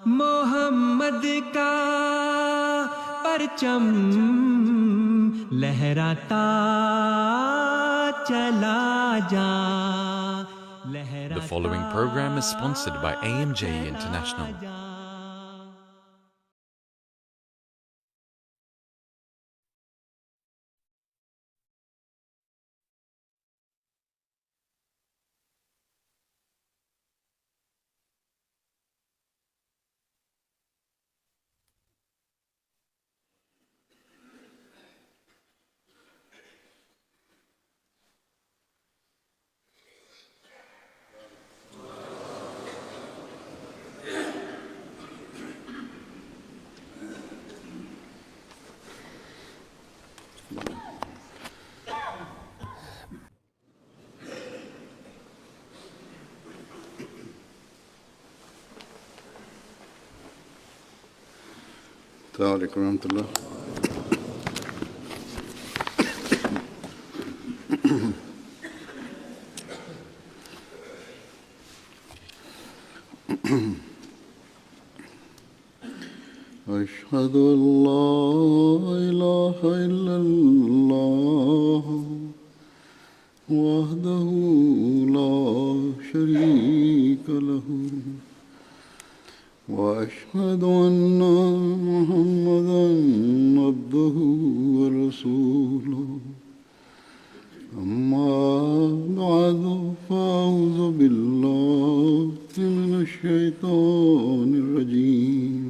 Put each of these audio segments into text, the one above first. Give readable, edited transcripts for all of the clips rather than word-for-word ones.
محمد کا پرچم لہراتا چلا جا. The following program is sponsored by AMJ International. السلام علیکم ورحمۃ اللہ. اشہد ان لا الہ الا اللہ وحدہ لا شریک لہ واشهد ان محمدا عبده ورسوله. اما بعد فاعوذ بالله من الشیطان الرجیم.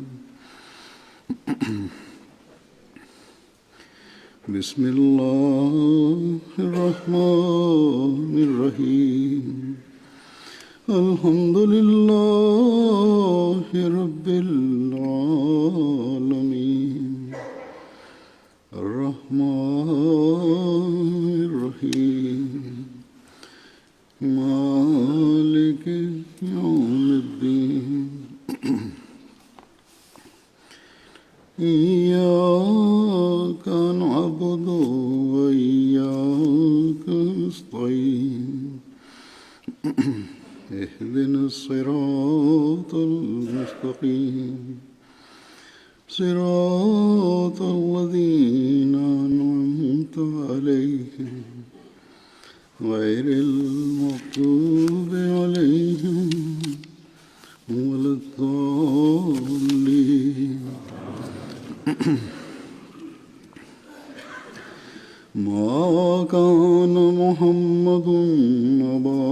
بسم اللہ الرحمن الرحیم. الحمد للہ رب العالمین الرحمن الرحیم مالک یوم الدین. ایاک نعبد وایاک نستعین. اهدنا الصراط المستقيم صراط الذين أنعمت عليهم غير المغضوب عليهم ولا الضالين. ما كان محمد أبا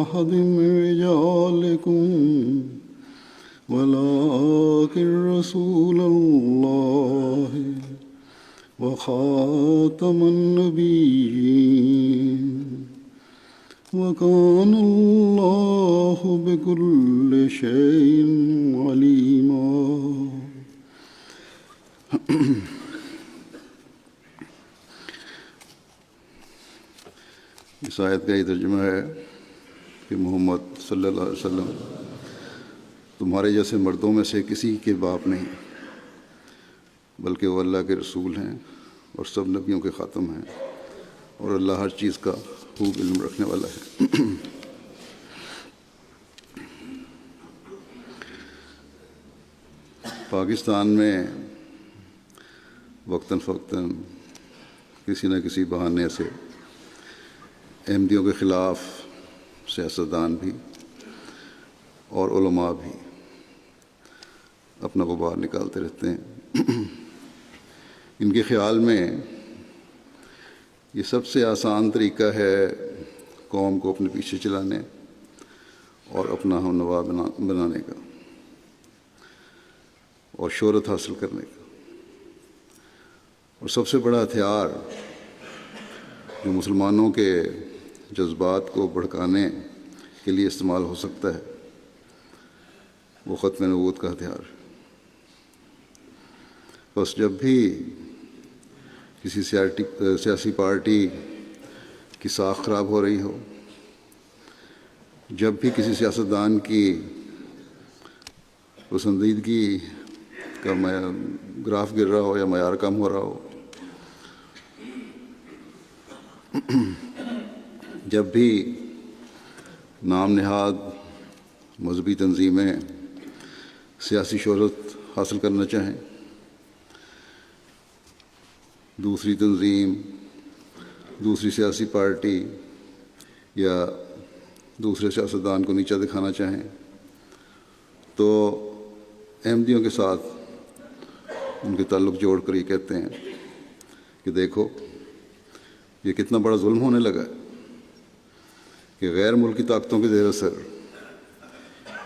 أحد من رجالكم ولكن رسول الله وخاتم النبيين وكان الله بكل شيء عليما. اس آیت کا یہ ترجمہ ہے کہ محمد صلی اللہ علیہ وسلم تمہارے جیسے مردوں میں سے کسی کے باپ نہیں، بلکہ وہ اللہ کے رسول ہیں اور سب نبیوں کے خاتم ہیں، اور اللہ ہر چیز کا خوب علم رکھنے والا ہے. پاکستان میں وقتاً فوقتاً کسی نہ کسی بہانے سے احمدیوں کے خلاف سیاستدان بھی اور علماء بھی اپنا غبار نکالتے رہتے ہیں. ان کے خیال میں یہ سب سے آسان طریقہ ہے قوم کو اپنے پیچھے چلانے اور اپنا ہم نوا بنانے کا اور شہرت حاصل کرنے کا. اور سب سے بڑا ہتھیار جو مسلمانوں کے جذبات کو بھڑکانے کے لیے استعمال ہو سکتا ہے وہ ختم نبوت کا ہتھیار. بس جب بھی کسی سیاسی پارٹی کی ساکھ خراب ہو رہی ہو، جب بھی کسی سیاستدان کی پسندیدگی کا گراف گر رہا ہو یا معیار کم ہو رہا ہو، جب بھی نام نہاد مذہبی تنظیمیں سیاسی شہرت حاصل کرنا چاہیں، دوسری تنظیم، دوسری سیاسی پارٹی یا دوسرے سیاستدان کو نیچا دکھانا چاہیں، تو احمدیوں کے ساتھ ان کے تعلق جوڑ کر یہ کہتے ہیں کہ دیکھو یہ کتنا بڑا ظلم ہونے لگا ہے کہ غیر ملکی طاقتوں کے زیر اثر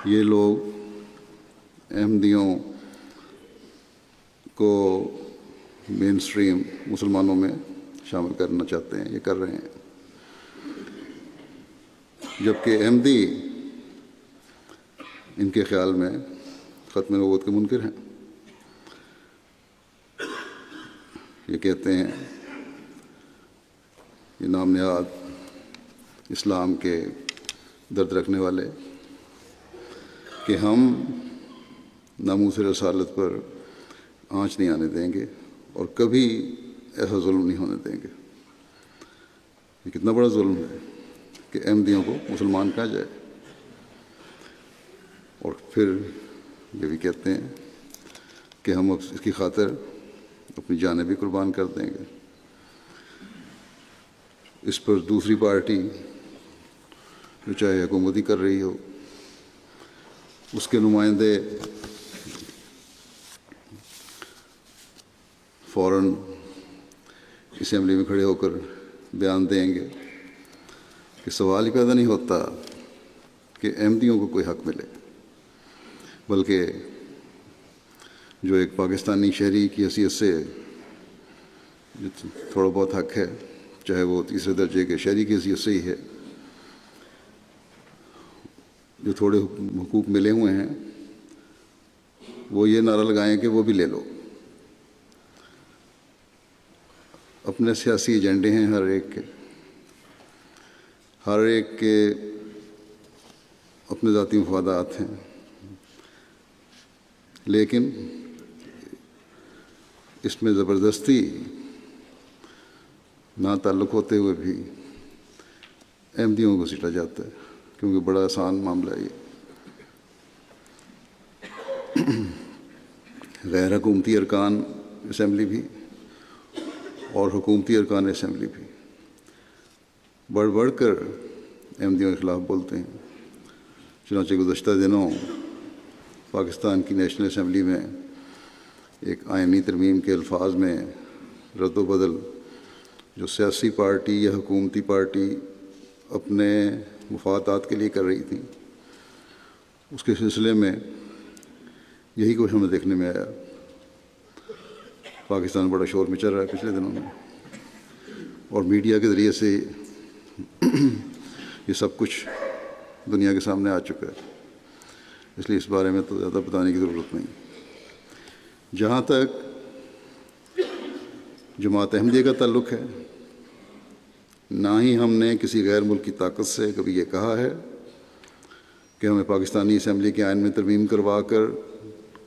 یہ لوگ احمدیوں کو مین سٹریم مسلمانوں میں شامل کرنا چاہتے ہیں، یہ کر رہے ہیں، جبکہ احمدی ان کے خیال میں ختم نبوت کے منکر ہیں۔ یہ کہتے ہیں، یہ نام نہاد اسلام کے درد رکھنے والے، کہ ہم ناموس رسالت پر آنچ نہیں آنے دیں گے اور کبھی ایسا ظلم نہیں ہونے دیں گے۔ یہ کتنا بڑا ظلم ہے کہ احمدیوں کو مسلمان کہا جائے، اور پھر یہ بھی کہتے ہیں کہ ہم اب اس کی خاطر اپنی جانیں بھی قربان کر دیں گے۔ اس پر دوسری پارٹی جو چاہے حکومت ہی کر رہی ہو، اس کے نمائندے فوراً اسمبلی میں کھڑے ہو کر بیان دیں گے کہ سوال ہی پیدا نہیں ہوتا کہ احمدیوں کو کوئی حق ملے، بلکہ جو ایک پاکستانی شہری کی حیثیت سے تھوڑا بہت حق ہے، چاہے وہ تیسرے درجے کے شہری کی حیثیت سے ہی ہے، جو تھوڑے حقوق ملے ہوئے ہیں، وہ یہ نعرہ لگائیں کہ وہ بھی لے لو۔ اپنے سیاسی ایجنڈے ہیں ہر ایک کے اپنے ذاتی مفادات ہیں، لیکن اس میں زبردستی نہ تعلق ہوتے ہوئے بھی احمدیوں کو سیٹا جاتا ہے، کیونکہ بڑا آسان معاملہ ہے یہ۔ غیر حکومتی ارکان اسمبلی بھی اور حکومتی ارکان اسمبلی بھی بڑھ بڑھ کر احمدیوں کے خلاف بولتے ہیں۔ چنانچہ گزشتہ دنوں پاکستان کی نیشنل اسمبلی میں ایک آئینی ترمیم کے الفاظ میں رد و بدل جو سیاسی پارٹی یا حکومتی پارٹی اپنے مفادات کے لیے کر رہی تھی، اس کے سلسلے میں یہی کچھ ہمیں دیکھنے میں آیا۔ پاکستان بڑا شور مچا رہا ہے پچھلے دنوں میں، اور میڈیا کے ذریعے سے یہ سب کچھ دنیا کے سامنے آ چکا ہے، اس لیے اس بارے میں تو زیادہ بتانے کی ضرورت نہیں۔ جہاں تک جماعت احمدیہ کا تعلق ہے، نہ ہی ہم نے کسی غیر ملکی طاقت سے کبھی یہ کہا ہے کہ ہمیں پاکستانی اسمبلی کے آئین میں ترمیم کروا کر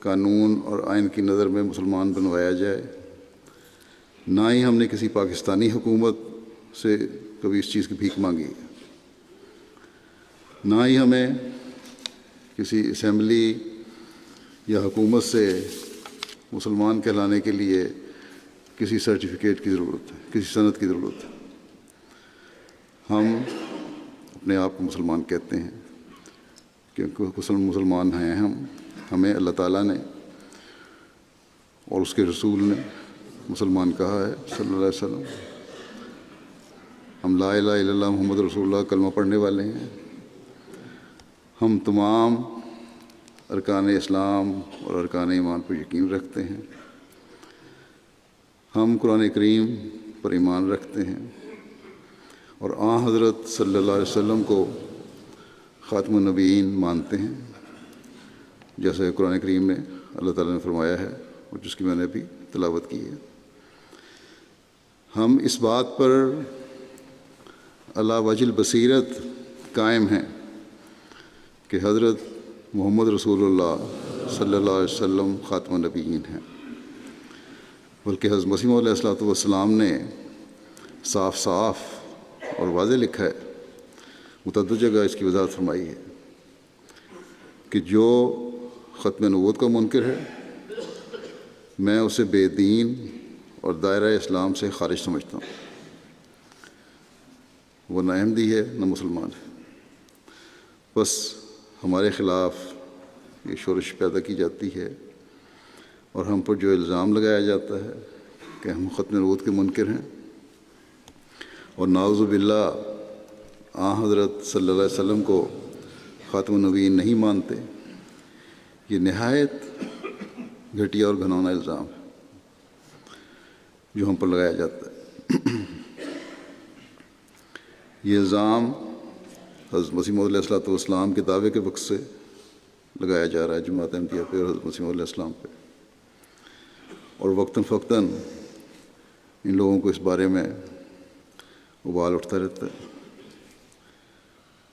قانون اور آئین کی نظر میں مسلمان بنوایا جائے، نہ ہی ہم نے کسی پاکستانی حکومت سے کبھی اس چیز کی بھیک مانگی ہے، نہ ہی ہمیں کسی اسمبلی یا حکومت سے مسلمان کہلانے کے لیے کسی سرٹیفکیٹ کی ضرورت ہے، کسی سند کی ضرورت ہے۔ ہم اپنے آپ کو مسلمان کہتے ہیں کیونکہ مسلمان ہیں ہمیں اللہ تعالیٰ نے اور اس کے رسول نے مسلمان کہا ہے صلی اللہ علیہ وسلم۔ ہم لا الہ الا اللہ محمد رسول اللہ کلمہ پڑھنے والے ہیں۔ ہم تمام ارکان اسلام اور ارکان ایمان پر یقین رکھتے ہیں۔ ہم قرآن کریم پر ایمان رکھتے ہیں اور آن حضرت صلی اللہ علیہ وسلم کو خاتم النبیین مانتے ہیں، جیسے قرآن کریم میں اللہ تعالیٰ نے فرمایا ہے اور جس کی میں نے بھی تلاوت کی ہے۔ ہم اس بات پر علی وجہ البصیرت قائم ہیں کہ حضرت محمد رسول اللہ صلی اللہ علیہ وسلم خاتم النبیین ہیں، بلکہ حضرت مسیح علیہ الصلوۃ والسلام نے صاف صاف اور واضح لکھا ہے، متعدد جگہ اس کی وضاحت فرمائی ہے کہ جو ختم نبوت کا منکر ہے، میں اسے بے دین اور دائرہ اسلام سے خارج سمجھتا ہوں۔ وہ نہ احمدی ہے نہ مسلمان ہے، بس ہمارے خلاف یہ شورش پیدا کی جاتی ہے اور ہم پر جو الزام لگایا جاتا ہے کہ ہم ختم نبوت کے منکر ہیں اور نعوذ باللہ حضرت صلی اللہ علیہ وسلم کو خاتم النبیین نہیں مانتے، یہ نہایت گھٹیا اور گھناؤنا الزام ہے جو ہم پر لگایا جاتا ہے۔ یہ الزام حضرت مسیح موعود علیہ السلام کے دعوے کے وقت سے لگایا جا رہا ہے جماعت احمدیہ پہ اور حضرت مسیح موعود علیہ السلام پہ، اور وقتاً فوقتاً ان لوگوں کو اس بارے میں ابال اٹھتا رہتا ہے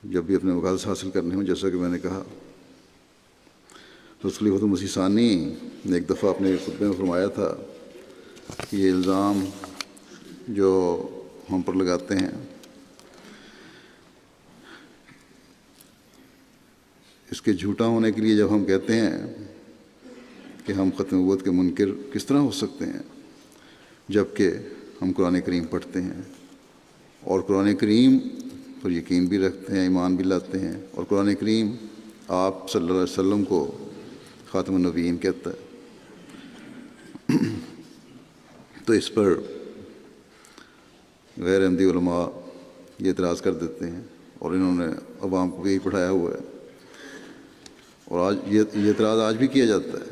جب بھی اپنے مقاصد حاصل کرنے ہوں۔ جیسا کہ میں نے کہا، حضرت خلیفۃ المسیح ثانی نے ایک دفعہ اپنے خطبے میں فرمایا تھا کہ یہ الزام جو ہم پر لگاتے ہیں اس کے جھوٹا ہونے کے لیے جب ہم کہتے ہیں کہ ہم ختم نبوت کے منکر کس طرح ہو سکتے ہیں جب کہ ہم قرآن کریم پڑھتے ہیں اور قرآن کریم پر یقین بھی رکھتے ہیں، ایمان بھی لاتے ہیں، اور قرآن کریم آپ صلی اللہ علیہ وسلم کو خاتم النبیین کہتا ہے۔ تو اس پر غیر احمدی علماء یہ اعتراض کر دیتے ہیں، اور انہوں نے عوام کو یہی پڑھایا ہوا ہے، اور آج یہ اعتراض آج بھی کیا جاتا ہے،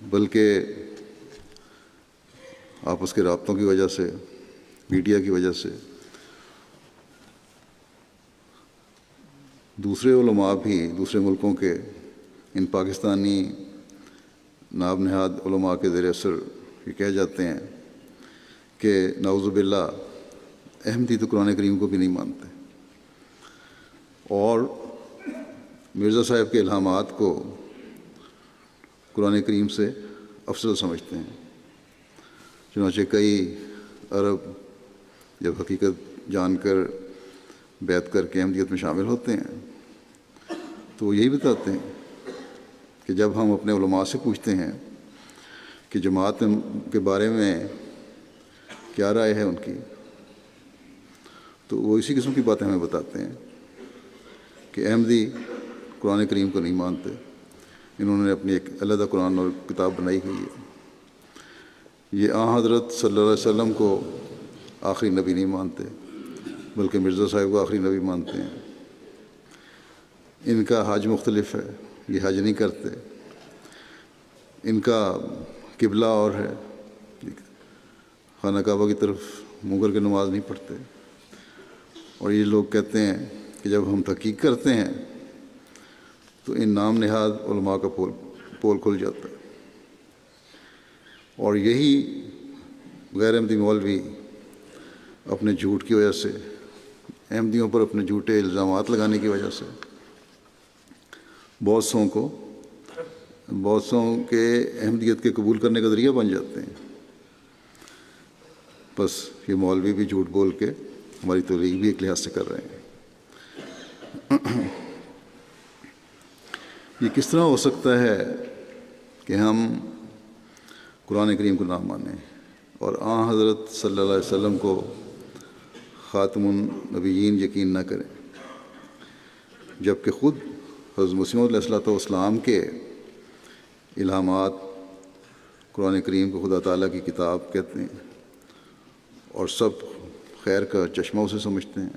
بلکہ آپس کے رابطوں کی وجہ سے، میڈیا کی وجہ سے دوسرے علماء بھی دوسرے ملکوں کے ان پاکستانی ناب نہاد علماء کے زیر اثر یہ کہہ جاتے ہیں کہ نعوذ باللہ احمدی تو قرآن کریم کو بھی نہیں مانتے، اور مرزا صاحب کے الہامات کو قرآن کریم سے افضل سمجھتے ہیں۔ چنانچہ کئی عرب جب حقیقت جان کر بیعت کر کے احمدیت میں شامل ہوتے ہیں تو وہ یہی بتاتے ہیں کہ جب ہم اپنے علماء سے پوچھتے ہیں کہ جماعت کے بارے میں کیا رائے ہے ان کی، تو وہ اسی قسم کی باتیں ہمیں بتاتے ہیں کہ احمدی قرآن کریم کو نہیں مانتے، انہوں نے اپنی ایک علیحدہ قرآن اور کتاب بنائی ہوئی ہے، یہ حضرت صلی اللہ علیہ وسلم کو آخری نبی نہیں مانتے بلکہ مرزا صاحب کو آخری نبی مانتے ہیں، ان کا حج مختلف ہے، یہ حج نہیں کرتے، ان کا قبلہ اور ہے، خانہ کعبہ کی طرف منہ کر کے نماز نہیں پڑھتے، اور یہ لوگ کہتے ہیں کہ جب ہم تحقیق کرتے ہیں تو ان نام نہاد علماء کا پول کھل جاتا ہے، اور یہی غیر احمدی مولوی اپنے جھوٹ کی وجہ سے، احمدیوں پر اپنے جھوٹے الزامات لگانے کی وجہ سے بہت سو کے احمدیت کے قبول کرنے کا ذریعہ بن جاتے ہیں۔ بس یہ مولوی بھی جھوٹ بول کے ہماری تبلیغ بھی ایک لحاظ سے کر رہے ہیں۔ یہ کس طرح ہو سکتا ہے کہ ہم قرآن کریم کو نہ مانیں اور حضرت صلی اللہ علیہ وسلم کو خاتم النبیین یقین نہ کریں، جبکہ خود حضرت مسیح موعود علیہ السلام کے الہامات قرآن کریم کو خدا تعالیٰ کی کتاب کہتے ہیں اور سب خیر کا چشمہ اسے سمجھتے ہیں،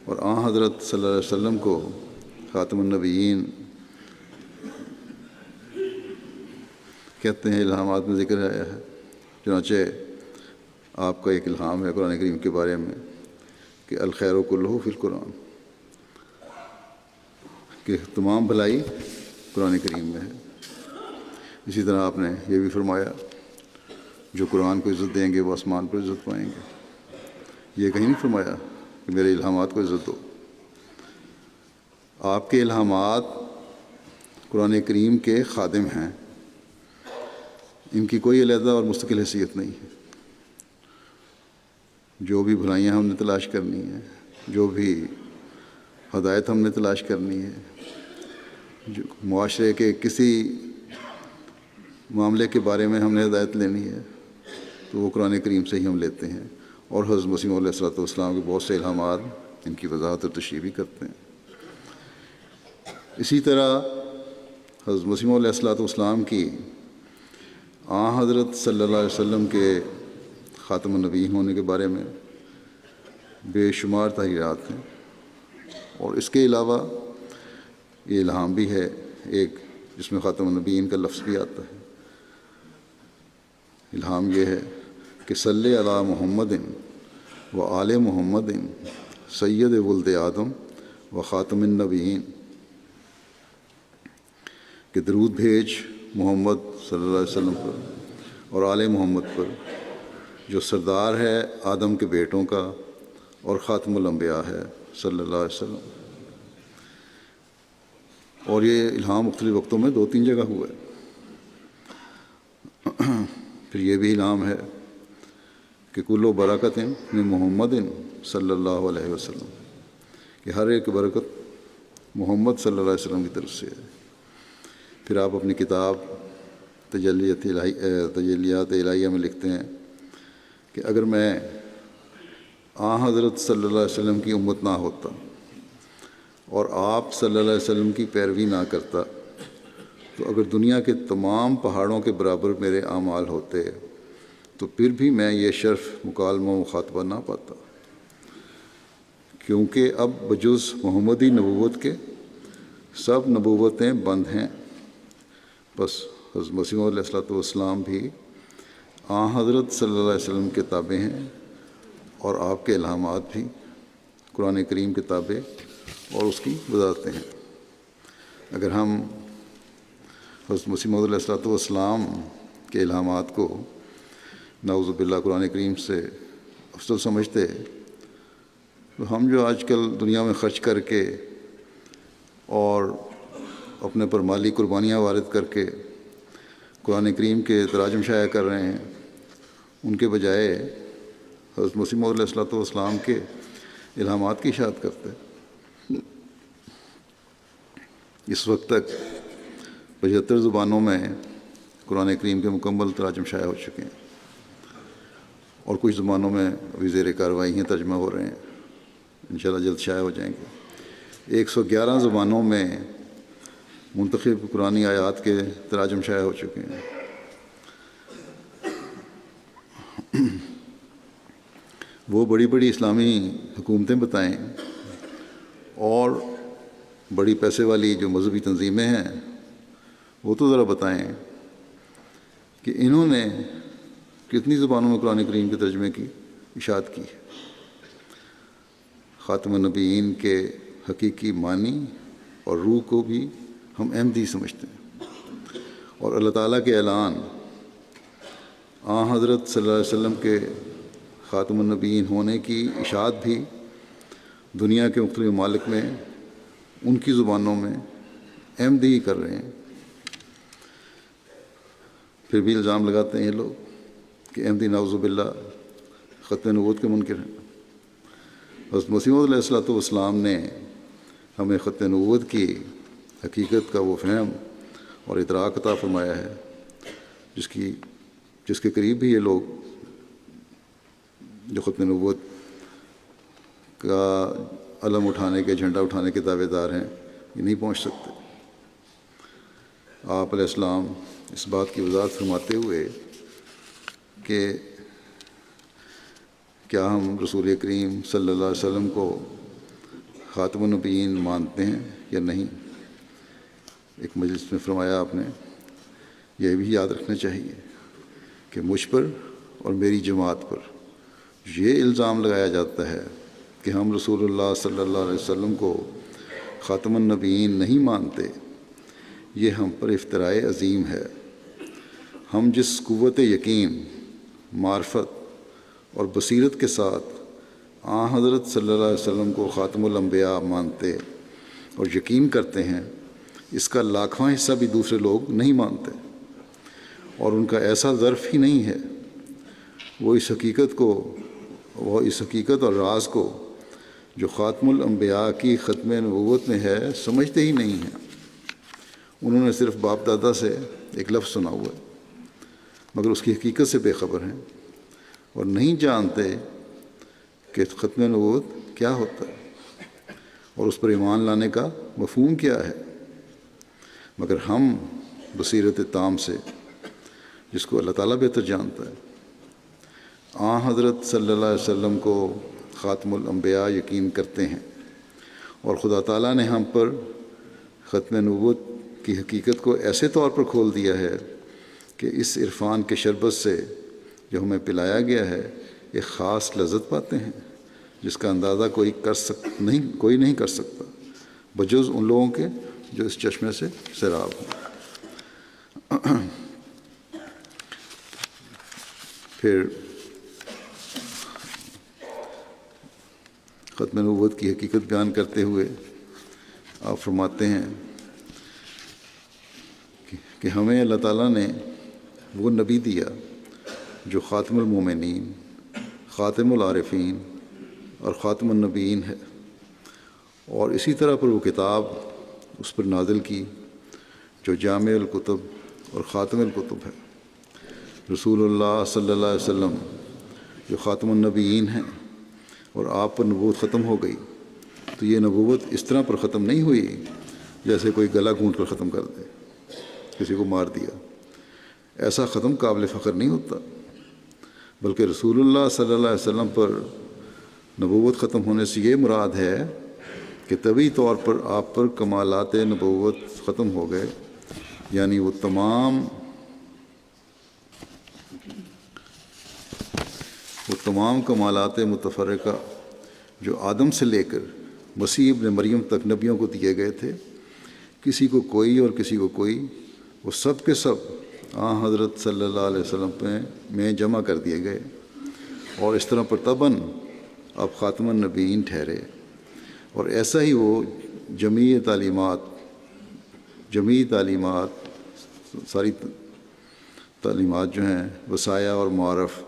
اور حضرت صلی اللہ علیہ وسلم کو خاتم النبیین کہتے ہیں، الہامات میں ذکر آیا ہے۔ چنانچہ آپ کا ایک الہام ہے قرآن کریم کے بارے میں کہ الخیر کلہ فی القرآن، کہ تمام بھلائی قرآن کریم میں ہے۔ اسی طرح آپ نے یہ بھی فرمایا جو قرآن کو عزت دیں گے وہ آسمان پر عزت پائیں گے۔ یہ کہیں نہیں فرمایا کہ میرے الہامات کو عزت دو۔ آپ کے الہامات قرآن کریم کے خادم ہیں، ان کی کوئی علیحدہ اور مستقل حیثیت نہیں ہے۔ جو بھی بھلائیاں ہم نے تلاش کرنی ہیں، جو بھی ہدایت ہم نے تلاش کرنی ہے، جو معاشرے کے کسی معاملے کے بارے میں ہم نے ہدایت لینی ہے تو وہ قرآن کریم سے ہی ہم لیتے ہیں، اور حضرت مسیح علیہ الصلوۃ والسلام کے بہت سے الہامات ان کی وضاحت اور تشریح بھی کرتے ہیں۔ اسی طرح حضرت مسیح علیہ الصلوۃ والسلام کی حضرت صلی اللہ علیہ وسلم کے خاتم النبیین ہونے کے بارے میں بے شمار تحریرات ہیں، اور اس کے علاوہ یہ الہام بھی ہے ایک جس میں خاتم النبیین کا لفظ بھی آتا ہے۔ الہام یہ ہے کہ صلی علی محمد و آل محمد سید ولد آدم و خاتم النبیین، کہ درود بھیج محمد صلی اللہ علیہ وسلم پر اور آل محمد پر جو سردار ہے آدم کے بیٹوں کا اور خاتم الانبیاء ہے صلی اللہ علیہ وسلم۔ اور یہ الہام مختلف وقتوں میں 2-3 جگہ ہوا ہے۔ پھر یہ بھی الہام ہے کہ کلو برکت من محمد صلی اللہ علیہ وسلم، کہ ہر ایک برکت محمد صلی اللہ علیہ وسلم کی طرف سے ہے۔ پھر آپ اپنی کتاب تجلیات الہیہ میں لکھتے ہیں کہ اگر میں حضرت صلی اللہ علیہ وسلم کی امت نہ ہوتا اور آپ صلی اللہ علیہ وسلم کی پیروی نہ کرتا تو اگر دنیا کے تمام پہاڑوں کے برابر میرے اعمال ہوتے تو پھر بھی میں یہ شرف مکالمہ مخاطبہ نہ پاتا، کیونکہ اب بجز محمدی نبوت کے سب نبوتیں بند ہیں۔ بس حضرت مسیح علیہ الصلوۃ والسلام بھی حضرت صلی اللہ علیہ وسلم کے تابع ہیں، اور آپ کے الہامات بھی قرآن کریم کے تابع اور اس کی وضاحتیں ہیں۔ اگر ہم حضرت مسیح علیہ الصلوۃ والسلام کے الہامات کو نعوذ باللہ قرآن کریم سے افضل سمجھتے تو ہم جو آج کل دنیا میں خرچ کر کے اور اپنے پر مالی قربانیاں وارد کر کے قرآن کریم کے تراجم شائع کر رہے ہیں، ان کے بجائے حضرت مسیح علیہ الصلوۃ والسلام کے الہامات کی اشاعت کرتے۔ اس وقت تک 75 زبانوں میں قرآن کریم کے مکمل تراجم شائع ہو چکے ہیں، اور کچھ زبانوں میں ابھی زیر کارروائی ہیں، ترجمہ ہو رہے ہیں، انشاءاللہ جلد شائع ہو جائیں گے۔ 111 زبانوں میں منتخب قرآنی آیات کے تراجم شائع ہو چکے ہیں۔ وہ بڑی بڑی اسلامی حکومتیں بتائیں اور بڑی پیسے والی جو مذہبی تنظیمیں ہیں وہ تو ذرا بتائیں کہ انہوں نے کتنی زبانوں میں قرآن کریم کے ترجمے کی اشاعت کی ہے۔ خاتم النبیین کے حقیقی معنی اور روح کو بھی ہم احمدی سمجھتے ہیں، اور اللہ تعالیٰ کے اعلان حضرت صلی اللہ علیہ وسلم کے خاتم النبیین ہونے کی اشاعت بھی دنیا کے مختلف ممالک میں ان کی زبانوں میں احمدی کر رہے ہیں۔ پھر بھی الزام لگاتے ہیں یہ لوگ کہ احمدی نعوذ باللہ ختم نبوت کے منکر ہیں۔ حضرت مسیح علیہ الصلوۃ والسلام نے ہمیں ختم نبوت کی حقیقت کا وہ فہم اور ادراک عطا فرمایا ہے جس کے قریب بھی یہ لوگ جو ختم نبوت کا علم اٹھانے کے جھنڈا اٹھانے کے دعوے دار ہیں یہ نہیں پہنچ سکتے۔ آپ علیہ السلام اس بات کی وضاحت فرماتے ہوئے کہ کیا ہم رسول کریم صلی اللہ علیہ وسلم کو خاتم النبیین مانتے ہیں یا نہیں، ایک مجلس میں فرمایا آپ نے یہ بھی یاد رکھنا چاہیے کہ مجھ پر اور میری جماعت پر یہ الزام لگایا جاتا ہے کہ ہم رسول اللہ صلی اللہ علیہ وسلم کو خاتم النبیین نہیں مانتے، یہ ہم پر افتراء عظیم ہے۔ ہم جس قوت یقین، معرفت اور بصیرت کے ساتھ حضرت صلی اللہ علیہ وسلم کو خاتم الانبیاء مانتے اور یقین کرتے ہیں، اس کا لاکھواں حصہ بھی دوسرے لوگ نہیں مانتے، اور ان کا ایسا ظرف ہی نہیں ہے۔ وہ اس حقیقت اور راز کو جو خاتم الانبیاء کی ختم نبوت میں ہے سمجھتے ہی نہیں ہیں۔ انہوں نے صرف باپ دادا سے ایک لفظ سنا ہوا ہے، مگر اس کی حقیقت سے بے خبر ہیں اور نہیں جانتے کہ ختم نبوت کیا ہوتا ہے اور اس پر ایمان لانے کا مفہوم کیا ہے۔ مگر ہم بصیرت تام سے، جس کو اللہ تعالیٰ بہتر جانتا ہے، حضرت صلی اللہ علیہ وسلم کو خاتم الانبیاء یقین کرتے ہیں، اور خدا تعالیٰ نے ہم پر ختم نبوت کی حقیقت کو ایسے طور پر کھول دیا ہے کہ اس عرفان کے شربت سے جو ہمیں پلایا گیا ہے ایک خاص لذت پاتے ہیں جس کا اندازہ کوئی نہیں کر سکتا بجز ان لوگوں کے جو اس چشمے سے سیراب ہیں۔ پھر ختم نبوت کی حقیقت بیان کرتے ہوئے آپ فرماتے ہیں کہ ہمیں اللہ تعالیٰ نے وہ نبی دیا جو خاتم المومنین، خاتم العارفین اور خاتم النبیین ہے، اور اسی طرح پر وہ کتاب اس پر نازل کی جو جامع الکتب اور خاتم الکتب ہے، رسول اللہ صلی اللہ علیہ وسلم جو خاتم النبیین ہیں، اور آپ پر نبوت ختم ہو گئی تو یہ نبوت اس طرح پر ختم نہیں ہوئی جیسے کوئی گلا گھونٹ کر ختم کر دے، کسی کو مار دیا۔ ایسا ختم قابل فخر نہیں ہوتا، بلکہ رسول اللہ صلی اللہ علیہ وسلم پر نبوت ختم ہونے سے یہ مراد ہے کہ طبعی طور پر آپ پر کمالات نبوت ختم ہو گئے، یعنی وہ تمام کمالات متفرقہ جو آدم سے لے کر مسیح ابن مریم تک نبیوں کو دیے گئے تھے، کسی کو کوئی اور کسی کو کوئی، وہ سب کے سب حضرت صلی اللہ علیہ وسلم میں جمع کر دیے گئے، اور اس طرح پر تباً اب خاتم النبیین ٹھہرے۔ اور ایسا ہی وہ جمیع تعلیمات ساری تعلیمات جو ہیں وصایا اور معارف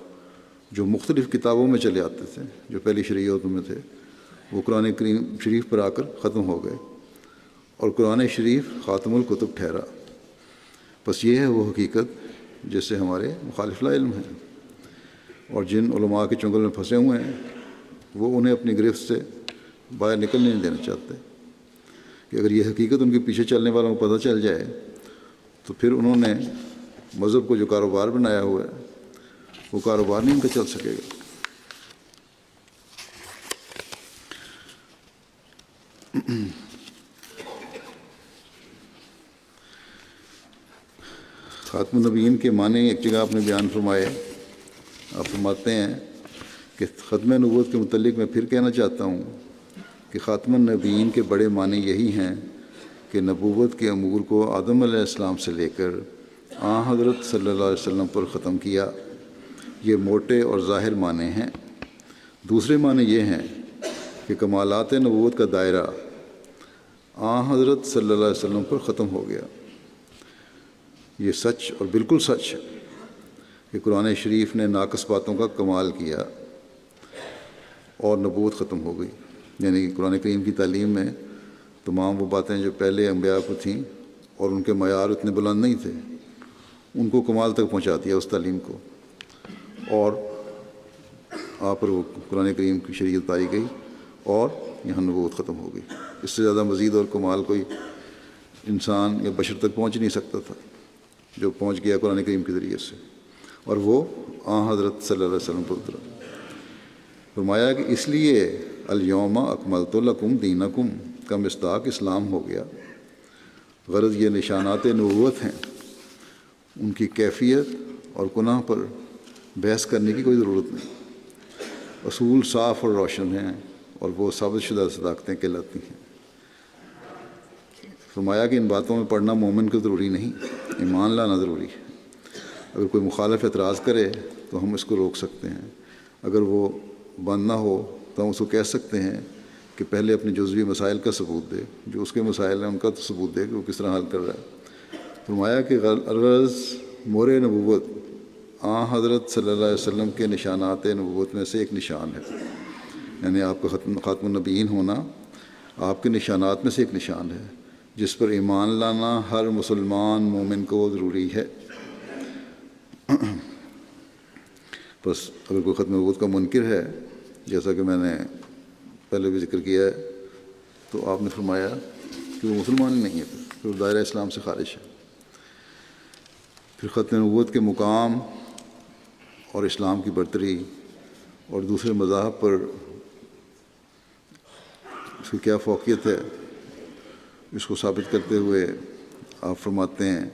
جو مختلف کتابوں میں چلے آتے تھے، جو پہلی شریعتوں میں تھے، وہ قرآن کریم شریف پر آ کر ختم ہو گئے، اور قرآن شریف خاتم الکتب ٹھہرا۔ بس یہ ہے وہ حقیقت جس سے ہمارے مخالف لا علم ہیں، اور جن علماء کے چنگل میں پھنسے ہوئے ہیں وہ انہیں اپنی گرفت سے باہر نکلنے نہیں دینا چاہتے، کہ اگر یہ حقیقت ان کے پیچھے چلنے والوں کو پتہ چل جائے تو پھر انہوں نے مذہب کو جو کاروبار بنایا ہوا ہے وہ کاروبار نہیں ان کا چل سکے گا۔ خاتم النبیین کے معنی ایک جگہ آپ نے بیان فرمائے، آپ فرماتے ہیں کہ ختم نبوت کے متعلق میں پھر کہنا چاہتا ہوں کہ خاتم النبیین کے بڑے معنی یہی ہیں کہ نبوت کے امور کو آدم علیہ السلام سے لے کر حضرت صلی اللہ علیہ وسلم پر ختم کیا۔ یہ موٹے اور ظاہر معنی ہیں۔ دوسرے معنی یہ ہیں کہ کمالات نبوت کا دائرہ حضرت صلی اللہ علیہ وسلم پر ختم ہو گیا۔ یہ سچ اور بالکل سچ ہے کہ قرآن شریف نے ناقص باتوں کا کمال کیا اور نبوت ختم ہو گئی، یعنی کہ قرآن کریم کی تعلیم میں تمام وہ باتیں جو پہلے انبیاء کو تھیں اور ان کے معیار اتنے بلند نہیں تھے، ان کو کمال تک پہنچا دیا اس تعلیم کو، اور آپ پر وہ قرآن کریم کی شریعت پائی گئی اور یہاں نبوت ختم ہو گئی۔ اس سے زیادہ مزید اور کمال کوئی انسان یا بشر تک پہنچ نہیں سکتا تھا جو پہنچ گیا قرآن کریم کے ذریعے سے، اور وہ حضرت صلی اللہ علیہ وسلم پر اترا۔ فرمایا کہ اس لیے الیوم اکملت لکم دینکم کا مصداق اسلام ہو گیا۔ غرض یہ نشانات نبوت ہیں، ان کی کیفیت اور گناہ پر بحث کرنے کی کوئی ضرورت نہیں، اصول صاف اور روشن ہیں اور وہ ثابت شدہ صداقتیں کہلاتی ہیں۔ فرمایا کہ ان باتوں میں پڑھنا مومن کو ضروری نہیں، ایمان لانا ضروری ہے۔ اگر کوئی مخالف اعتراض کرے تو ہم اس کو روک سکتے ہیں، اگر وہ بند نہ ہو تو ہم اس کو کہہ سکتے ہیں کہ پہلے اپنے جزوی مسائل کا ثبوت دے، جو اس کے مسائل ہیں ان کا تو ثبوت دے کہ وہ کس طرح حل کر رہا ہے۔ فرمایا کہ غرض مور نبوت حضرت صلی اللہ علیہ وسلم کے نشانات نبوت میں سے ایک نشان ہے، یعنی آپ کا خاتم النبیین ہونا آپ کے نشانات میں سے ایک نشان ہے، جس پر ایمان لانا ہر مسلمان مومن کو ضروری ہے۔ بس اگر کوئی ختم نبوت کا منکر ہے، جیسا کہ میں نے پہلے بھی ذکر کیا ہے، تو آپ نے فرمایا کہ وہ مسلمان ہی نہیں ہے، پھر وہ دائرہ اسلام سے خارج ہے۔ پھر ختم نبوت کے مقام اور اسلام کی برتری اور دوسرے مذاہب پر اس کی کیا فوقیت ہے، اس کو ثابت کرتے ہوئے آپ فرماتے ہیں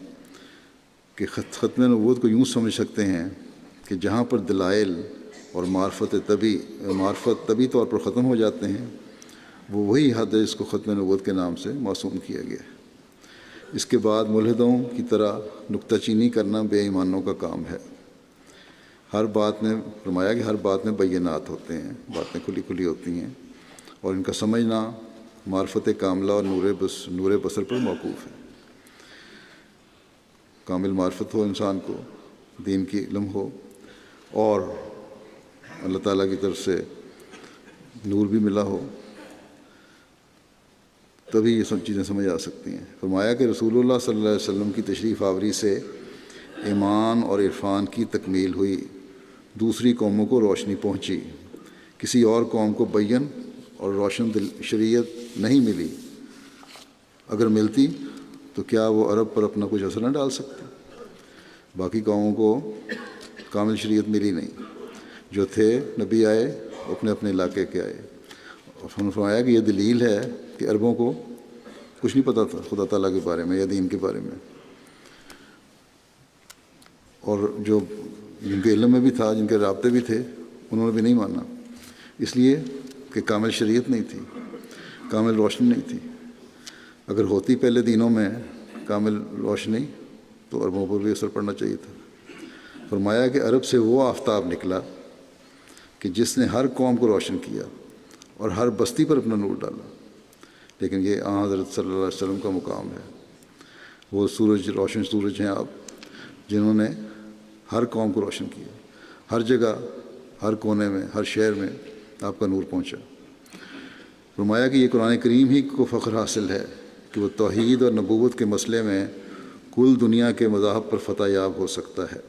کہ ختم نبوت کو یوں سمجھ سکتے ہیں کہ جہاں پر دلائل اور معرفت طبی طور پر ختم ہو جاتے ہیں، وہ وہی حد ہے جس کو ختم نبوت کے نام سے موسوم کیا گیا ہے۔ اس کے بعد ملحدوں کی طرح نکتہ چینی کرنا بے ایمانوں کا کام ہے۔ ہر بات میں فرمایا کہ ہر بات میں بینات ہوتے ہیں، باتیں کھلی کھلی ہوتی ہیں، اور ان کا سمجھنا معرفت کاملہ اور نور بصر پر موقوف ہے۔ کامل معرفت ہو انسان کو، دین کی علم ہو، اور اللہ تعالیٰ کی طرف سے نور بھی ملا ہو، تبھی یہ سب چیزیں سمجھ آ سکتی ہیں۔ فرمایا کہ رسول اللہ صلی اللہ علیہ وسلم کی تشریف آوری سے ایمان اور عرفان کی تکمیل ہوئی، دوسری قوموں کو روشنی پہنچی، کسی اور قوم کو بین اور روشن شریعت نہیں ملی۔ اگر ملتی تو کیا وہ عرب پر اپنا کچھ اثر نہ ڈال سکتے؟ باقی قوموں کو کامل شریعت ملی نہیں، جو تھے نبی آئے اپنے اپنے علاقے کے آئے، اور فرمایا کہ یہ دلیل ہے کہ عربوں کو کچھ نہیں پتہ تھا خدا تعالیٰ کے بارے میں یا دین کے بارے میں، اور جو جن کے علم میں بھی تھا، جن کے رابطے بھی تھے، انہوں نے بھی نہیں مانا، اس لیے کہ کامل شریعت نہیں تھی، کامل روشنی نہیں تھی۔ اگر ہوتی پہلے دنوں میں کامل روشنی تو عربوں پر بھی اثر پڑنا چاہیے تھا۔ فرمایا کہ عرب سے وہ آفتاب نکلا کہ جس نے ہر قوم کو روشن کیا اور ہر بستی پر اپنا نور ڈالا، لیکن یہ آن حضرت صلی اللہ علیہ وسلم کا مقام ہے۔ وہ سورج، روشن سورج ہیں آپ، جنہوں نے ہر قوم کو روشن کیا، ہر جگہ، ہر کونے میں، ہر شہر میں آپ کا نور پہنچا۔ فرمایا کہ یہ قرآن کریم ہی کو فخر حاصل ہے کہ وہ توحید اور نبوت کے مسئلے میں کل دنیا کے مذاہب پر فتح یاب ہو سکتا ہے۔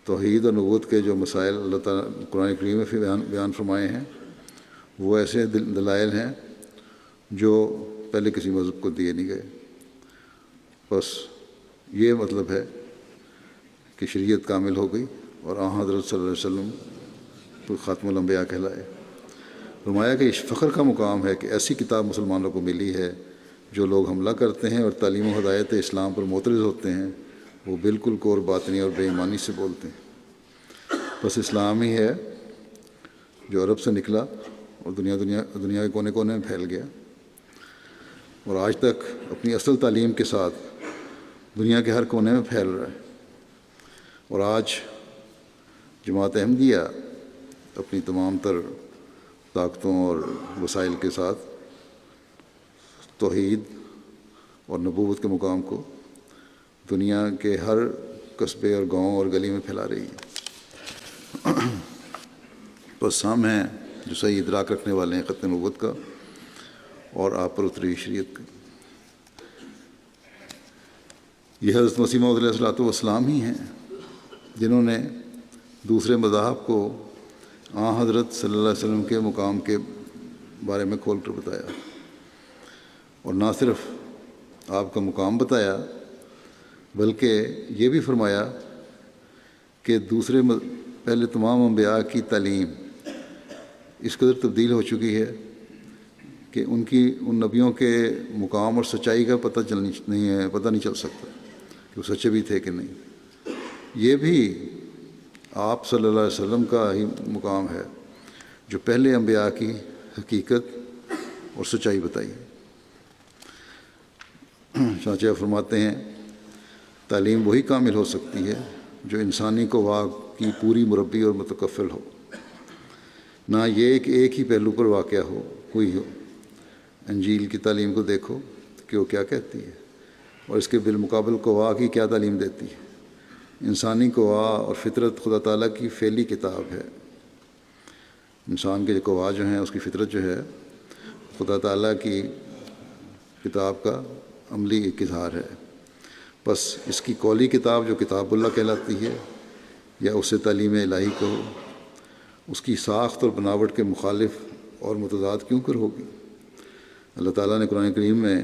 توحید اور نبوت کے جو مسائل اللہ تعالیٰ قرآن کریم میں بیان فرمائے ہیں، وہ ایسے دلائل ہیں جو پہلے کسی مذہب کو دیے نہیں گئے۔ بس یہ مطلب ہے کہ شریعت کامل ہو گئی اور آن حضرت صلی اللہ علیہ وسلم خاتم الانبیاء کہلائے۔ فرمایا کہ اس فخر کا مقام ہے کہ ایسی کتاب مسلمانوں کو ملی ہے جو لوگ حملہ کرتے ہیں اور تعلیم و ہدایت اسلام پر معترض ہوتے ہیں، وہ بالکل کور باطنی اور بے ایمانی سے بولتے ہیں۔ بس اسلام ہی ہے جو عرب سے نکلا اور دنیا کے کونے کونے میں پھیل گیا، اور آج تک اپنی اصل تعلیم کے ساتھ دنیا کے ہر کونے میں پھیل رہا ہے۔ اور آج جماعت احمدیہ اپنی تمام تر طاقتوں اور وسائل کے ساتھ توحید اور نبوت کے مقام کو دنیا کے ہر قصبے اور گاؤں اور گلی میں پھیلا رہی ہے۔ بس ہم ہیں جو صحیح ادراک رکھنے والے ہیں ختم نبوت کا اور آپ پر اتری شریعت کا۔ یہ حضرت مسیح موعود علیہ الصلوۃ والسلام ہی ہیں جنہوں نے دوسرے مذاہب کو آن حضرت صلی اللہ علیہ وسلم کے مقام کے بارے میں کھول کر بتایا، اور نہ صرف آپ کا مقام بتایا بلکہ یہ بھی فرمایا کہ پہلے تمام انبیاء کی تعلیم اس قدر تبدیل ہو چکی ہے کہ ان نبیوں کے مقام اور سچائی کا پتہ نہیں چل سکتا کہ وہ سچے بھی تھے کہ نہیں۔ یہ بھی آپ صلی اللہ علیہ وسلم کا ہی مقام ہے جو پہلے انبیاء کی حقیقت اور سچائی بتائی۔ چنانچہ فرماتے ہیں تعلیم وہی کامل ہو سکتی ہے جو انسانی قوا کی پوری مربی اور متکفل ہو، نہ یہ کہ ایک ہی پہلو پر واقع ہوئی ہو۔ انجیل کی تعلیم کو دیکھو کہ وہ کیا کہتی ہے اور اس کے بالمقابل قوا کی کیا تعلیم دیتی ہے۔ انسانی قوا اور فطرت خدا تعالیٰ کی فعلی کتاب ہے۔ انسان کے قوا جو ہیں، اس کی فطرت جو ہے، خدا تعالیٰ کی کتاب کا عملی ایک اظہار ہے۔ بس اس کی قولی کتاب جو کتاب اللہ کہلاتی ہے یا اسے تعلیم الہی کہو، اس کی ساخت اور بناوٹ کے مخالف اور متضاد کیوں کر ہوگی؟ اللہ تعالیٰ نے قرآن کریم میں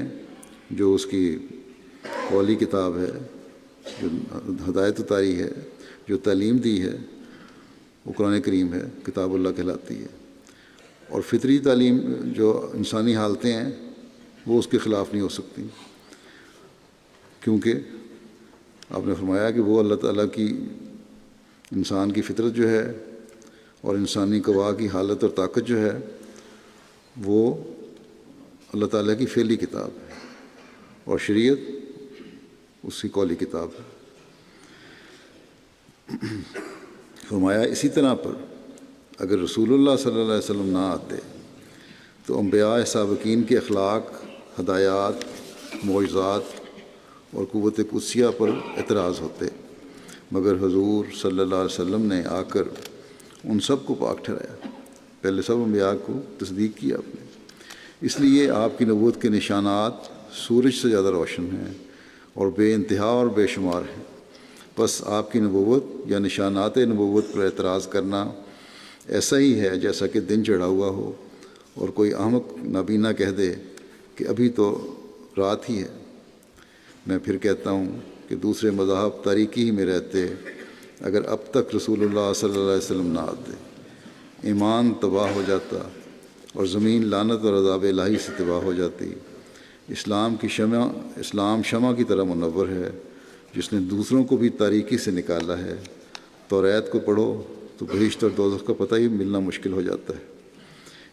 جو اس کی قولی کتاب ہے، جو ہدایت اتاری ہے، جو تعلیم دی ہے، وہ قرآن کریم ہے، کتاب اللہ کہلاتی ہے۔ اور فطری تعلیم جو انسانی حالتیں ہیں وہ اس کے خلاف نہیں ہو سکتی، کیونکہ آپ نے فرمایا کہ وہ اللہ تعالیٰ کی انسان کی فطرت جو ہے اور انسانی قوا کی حالت اور طاقت جو ہے وہ اللہ تعالیٰ کی فعلی کتاب ہے اور شریعت اس کی قولی کتاب ہے۔ فرمایا اسی طرح پر اگر رسول اللہ صلی اللہ علیہ وسلم نہ آتے تو انبیاء سابقین کے اخلاق، ہدایات، معجزات اور قوت قدسیہ پر اعتراض ہوتے، مگر حضور صلی اللہ علیہ وسلم نے آ کر ان سب کو پاک ٹھہرایا۔ پہلے سب انبیاء کو تصدیق کیا آپ نے، اس لیے آپ کی نبوت کے نشانات سورج سے زیادہ روشن ہیں اور بے انتہا اور بے شمار ہیں۔ بس آپ کی نبوت یا نشانات نبوت پر اعتراض کرنا ایسا ہی ہے جیسا کہ دن چڑھا ہوا ہو اور کوئی احمق نابینا کہہ دے کہ ابھی تو رات ہی ہے۔ میں پھر کہتا ہوں کہ دوسرے مذاہب تاریکی ہی میں رہتے اگر اب تک رسول اللہ صلی اللہ علیہ وسلم نہ آتے، ایمان تباہ ہو جاتا اور زمین لعنت اور عذاب الہی سے تباہ ہو جاتی۔ اسلام شمع کی طرح منور ہے جس نے دوسروں کو بھی تاریکی سے نکالا ہے۔ توریت کو پڑھو تو بہشت اور دوزخ کا پتہ ہی ملنا مشکل ہو جاتا ہے۔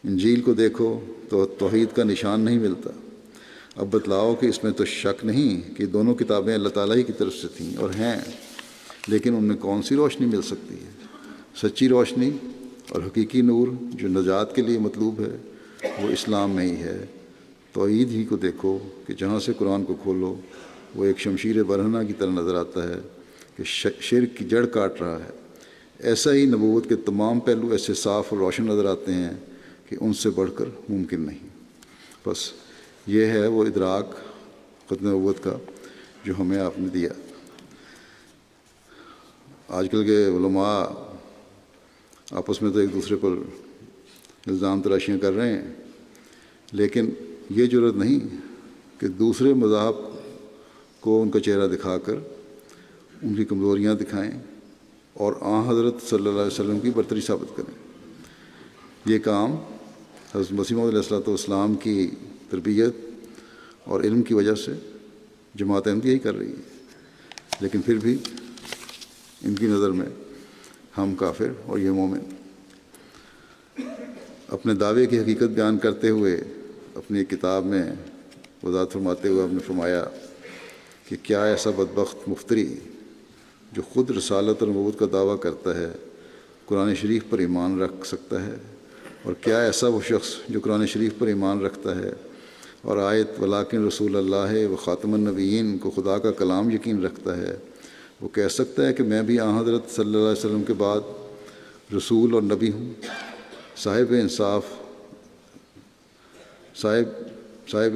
انجیل کو دیکھو تو توحید کا نشان نہیں ملتا۔ اب بتلاؤ کہ اس میں تو شک نہیں کہ دونوں کتابیں اللہ تعالیٰ ہی کی طرف سے تھیں اور ہیں، لیکن ان میں کون سی روشنی مل سکتی ہے؟ سچی روشنی اور حقیقی نور جو نجات کے لیے مطلوب ہے وہ اسلام میں ہی ہے۔ توحید ہی کو دیکھو کہ جہاں سے قرآن کو کھولو وہ ایک شمشیر برہنہ کی طرح نظر آتا ہے کہ شرک کی جڑ کاٹ رہا ہے۔ ایسا ہی نبوت کے تمام پہلو ایسے صاف اور روشن نظر آتے ہیں کہ ان سے بڑھ کر ممکن نہیں۔ بس یہ ہے وہ ادراک ختم نبوت کا جو ہمیں آپ نے دیا۔ آج کل کے علماء آپس میں تو ایک دوسرے پر الزام تراشیاں کر رہے ہیں، لیکن یہ جرأت نہیں کہ دوسرے مذاہب کو ان کا چہرہ دکھا کر ان کی کمزوریاں دکھائیں اور حضرت صلی اللہ علیہ وسلم کی برتری ثابت کریں۔ یہ کام حضرت مسیح موعود علیہ السلام کی تربیت اور علم کی وجہ سے جماعت احمدیہ ہی کر رہی ہے، لیکن پھر بھی ان کی نظر میں ہم کافر اور یہ مومن۔ اپنے دعوے کی حقیقت بیان کرتے ہوئے اپنی کتاب میں وضاحت فرماتے ہوئے آپ نے فرمایا کہ کیا ایسا بدبخت مفتری جو خود رسالت اور نبوت کا دعویٰ کرتا ہے قرآن شریف پر ایمان رکھ سکتا ہے، اور کیا ایسا وہ شخص جو قرآن شریف پر ایمان رکھتا ہے اور آیت ولاکن رسول اللہ و خاتم النبیین کو خدا کا کلام یقین رکھتا ہے، وہ کہہ سکتا ہے کہ میں بھی حضرت صلی اللہ علیہ وسلم کے بعد رسول اور نبی ہوں؟ صاحب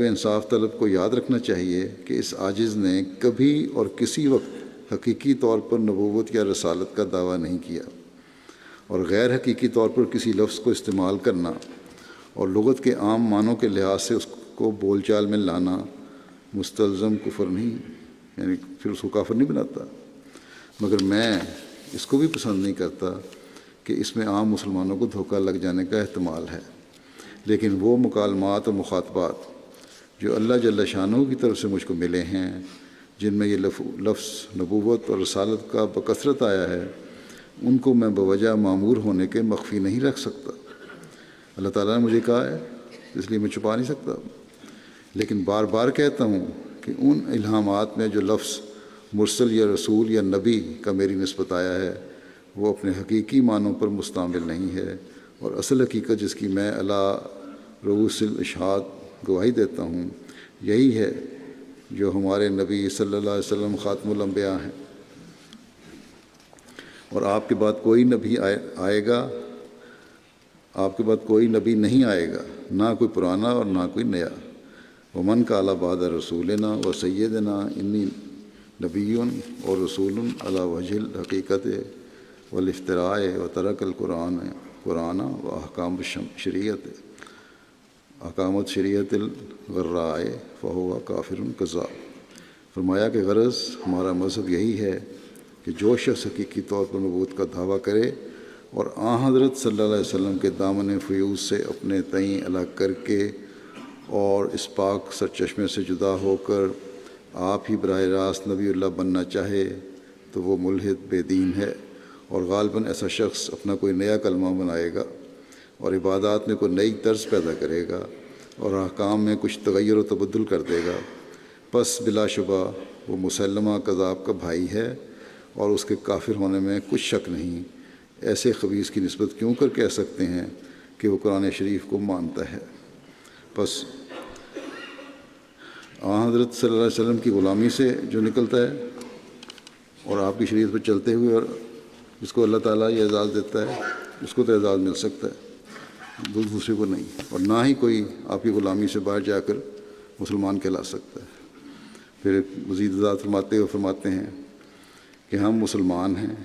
انصاف طلب کو یاد رکھنا چاہیے کہ اس عاجز نے کبھی اور کسی وقت حقیقی طور پر نبوت یا رسالت کا دعویٰ نہیں کیا، اور غیر حقیقی طور پر کسی لفظ کو استعمال کرنا اور لغت کے عام معنوں کے لحاظ سے اس کو بول چال میں لانا مستلزم کفر نہیں، یعنی پھر اس کو کافر نہیں بناتا۔ مگر میں اس کو بھی پسند نہیں کرتا کہ اس میں عام مسلمانوں کو دھوکہ لگ جانے کا احتمال ہے، لیکن وہ مکالمات اور مخاطبات جو اللہ جل شانہ کی طرف سے مجھ کو ملے ہیں، جن میں یہ لفظ نبوت اور رسالت کا بکثرت آیا ہے، ان کو میں بوجہ معمور ہونے کے مخفی نہیں رکھ سکتا۔ اللہ تعالیٰ نے مجھے کہا ہے، اس لیے میں چھپا نہیں سکتا، لیکن بار بار کہتا ہوں کہ ان الہامات میں جو لفظ مرسل یا رسول یا نبی کا میری نسبت آیا ہے وہ اپنے حقیقی معنوں پر مستعمل نہیں ہے، اور اصل حقیقت جس کی میں علی رؤوس الاشہاد گواہی دیتا ہوں یہی ہے جو ہمارے نبی صلی اللہ علیہ وسلم خاتم الانبیاء ہیں، اور آپ کے بعد کوئی نبی آئے گا، آپ کے بعد کوئی نبی نہیں آئے گا، نہ کوئی پرانا اور نہ کوئی نیا، ومن قال بعد رسولنا و سیدنا انی نبی و رسول علی وجہ الحقیقت والافتراء و ترک قرآن و احکام شریعت احکامت شریعت الغراء فہو کافر کذاب۔ فرمایا کہ غرض ہمارا مذہب یہی ہے کہ جو شخص حقیقی طور پر نبوت کا دعویٰ کرے اور حضرت صلی اللہ علیہ وسلم کے دامن فیوز سے اپنے تئیں الگ کر کے اور اس پاک سرچشمے سے جدا ہو کر آپ ہی براہ راست نبی اللہ بننا چاہے تو وہ ملحد بے دین ہے، اور غالباً ایسا شخص اپنا کوئی نیا کلمہ بنائے گا اور عبادات میں کوئی نئی طرز پیدا کرے گا اور احکام میں کچھ تغیر و تبدل کر دے گا، پس بلا شبہ وہ مسلمہ کذاب کا بھائی ہے اور اس کے کافر ہونے میں کچھ شک نہیں۔ ایسے خبیث کی نسبت کیوں کر کہہ سکتے ہیں کہ وہ قرآن شریف کو مانتا ہے؟ پس حضرت صلی اللہ علیہ وسلم کی غلامی سے جو نکلتا ہے اور آپ کی شریعت پر چلتے ہوئے، اور جس کو اللہ تعالیٰ یہ اعزاز دیتا ہے اس کو تو اعزاز مل سکتا ہے، دوسرے کو نہیں، اور نہ ہی کوئی آپ کی غلامی سے باہر جا کر مسلمان کہلا سکتا ہے۔ پھر مزید وضاحت فرماتے ہیں کہ ہم مسلمان ہیں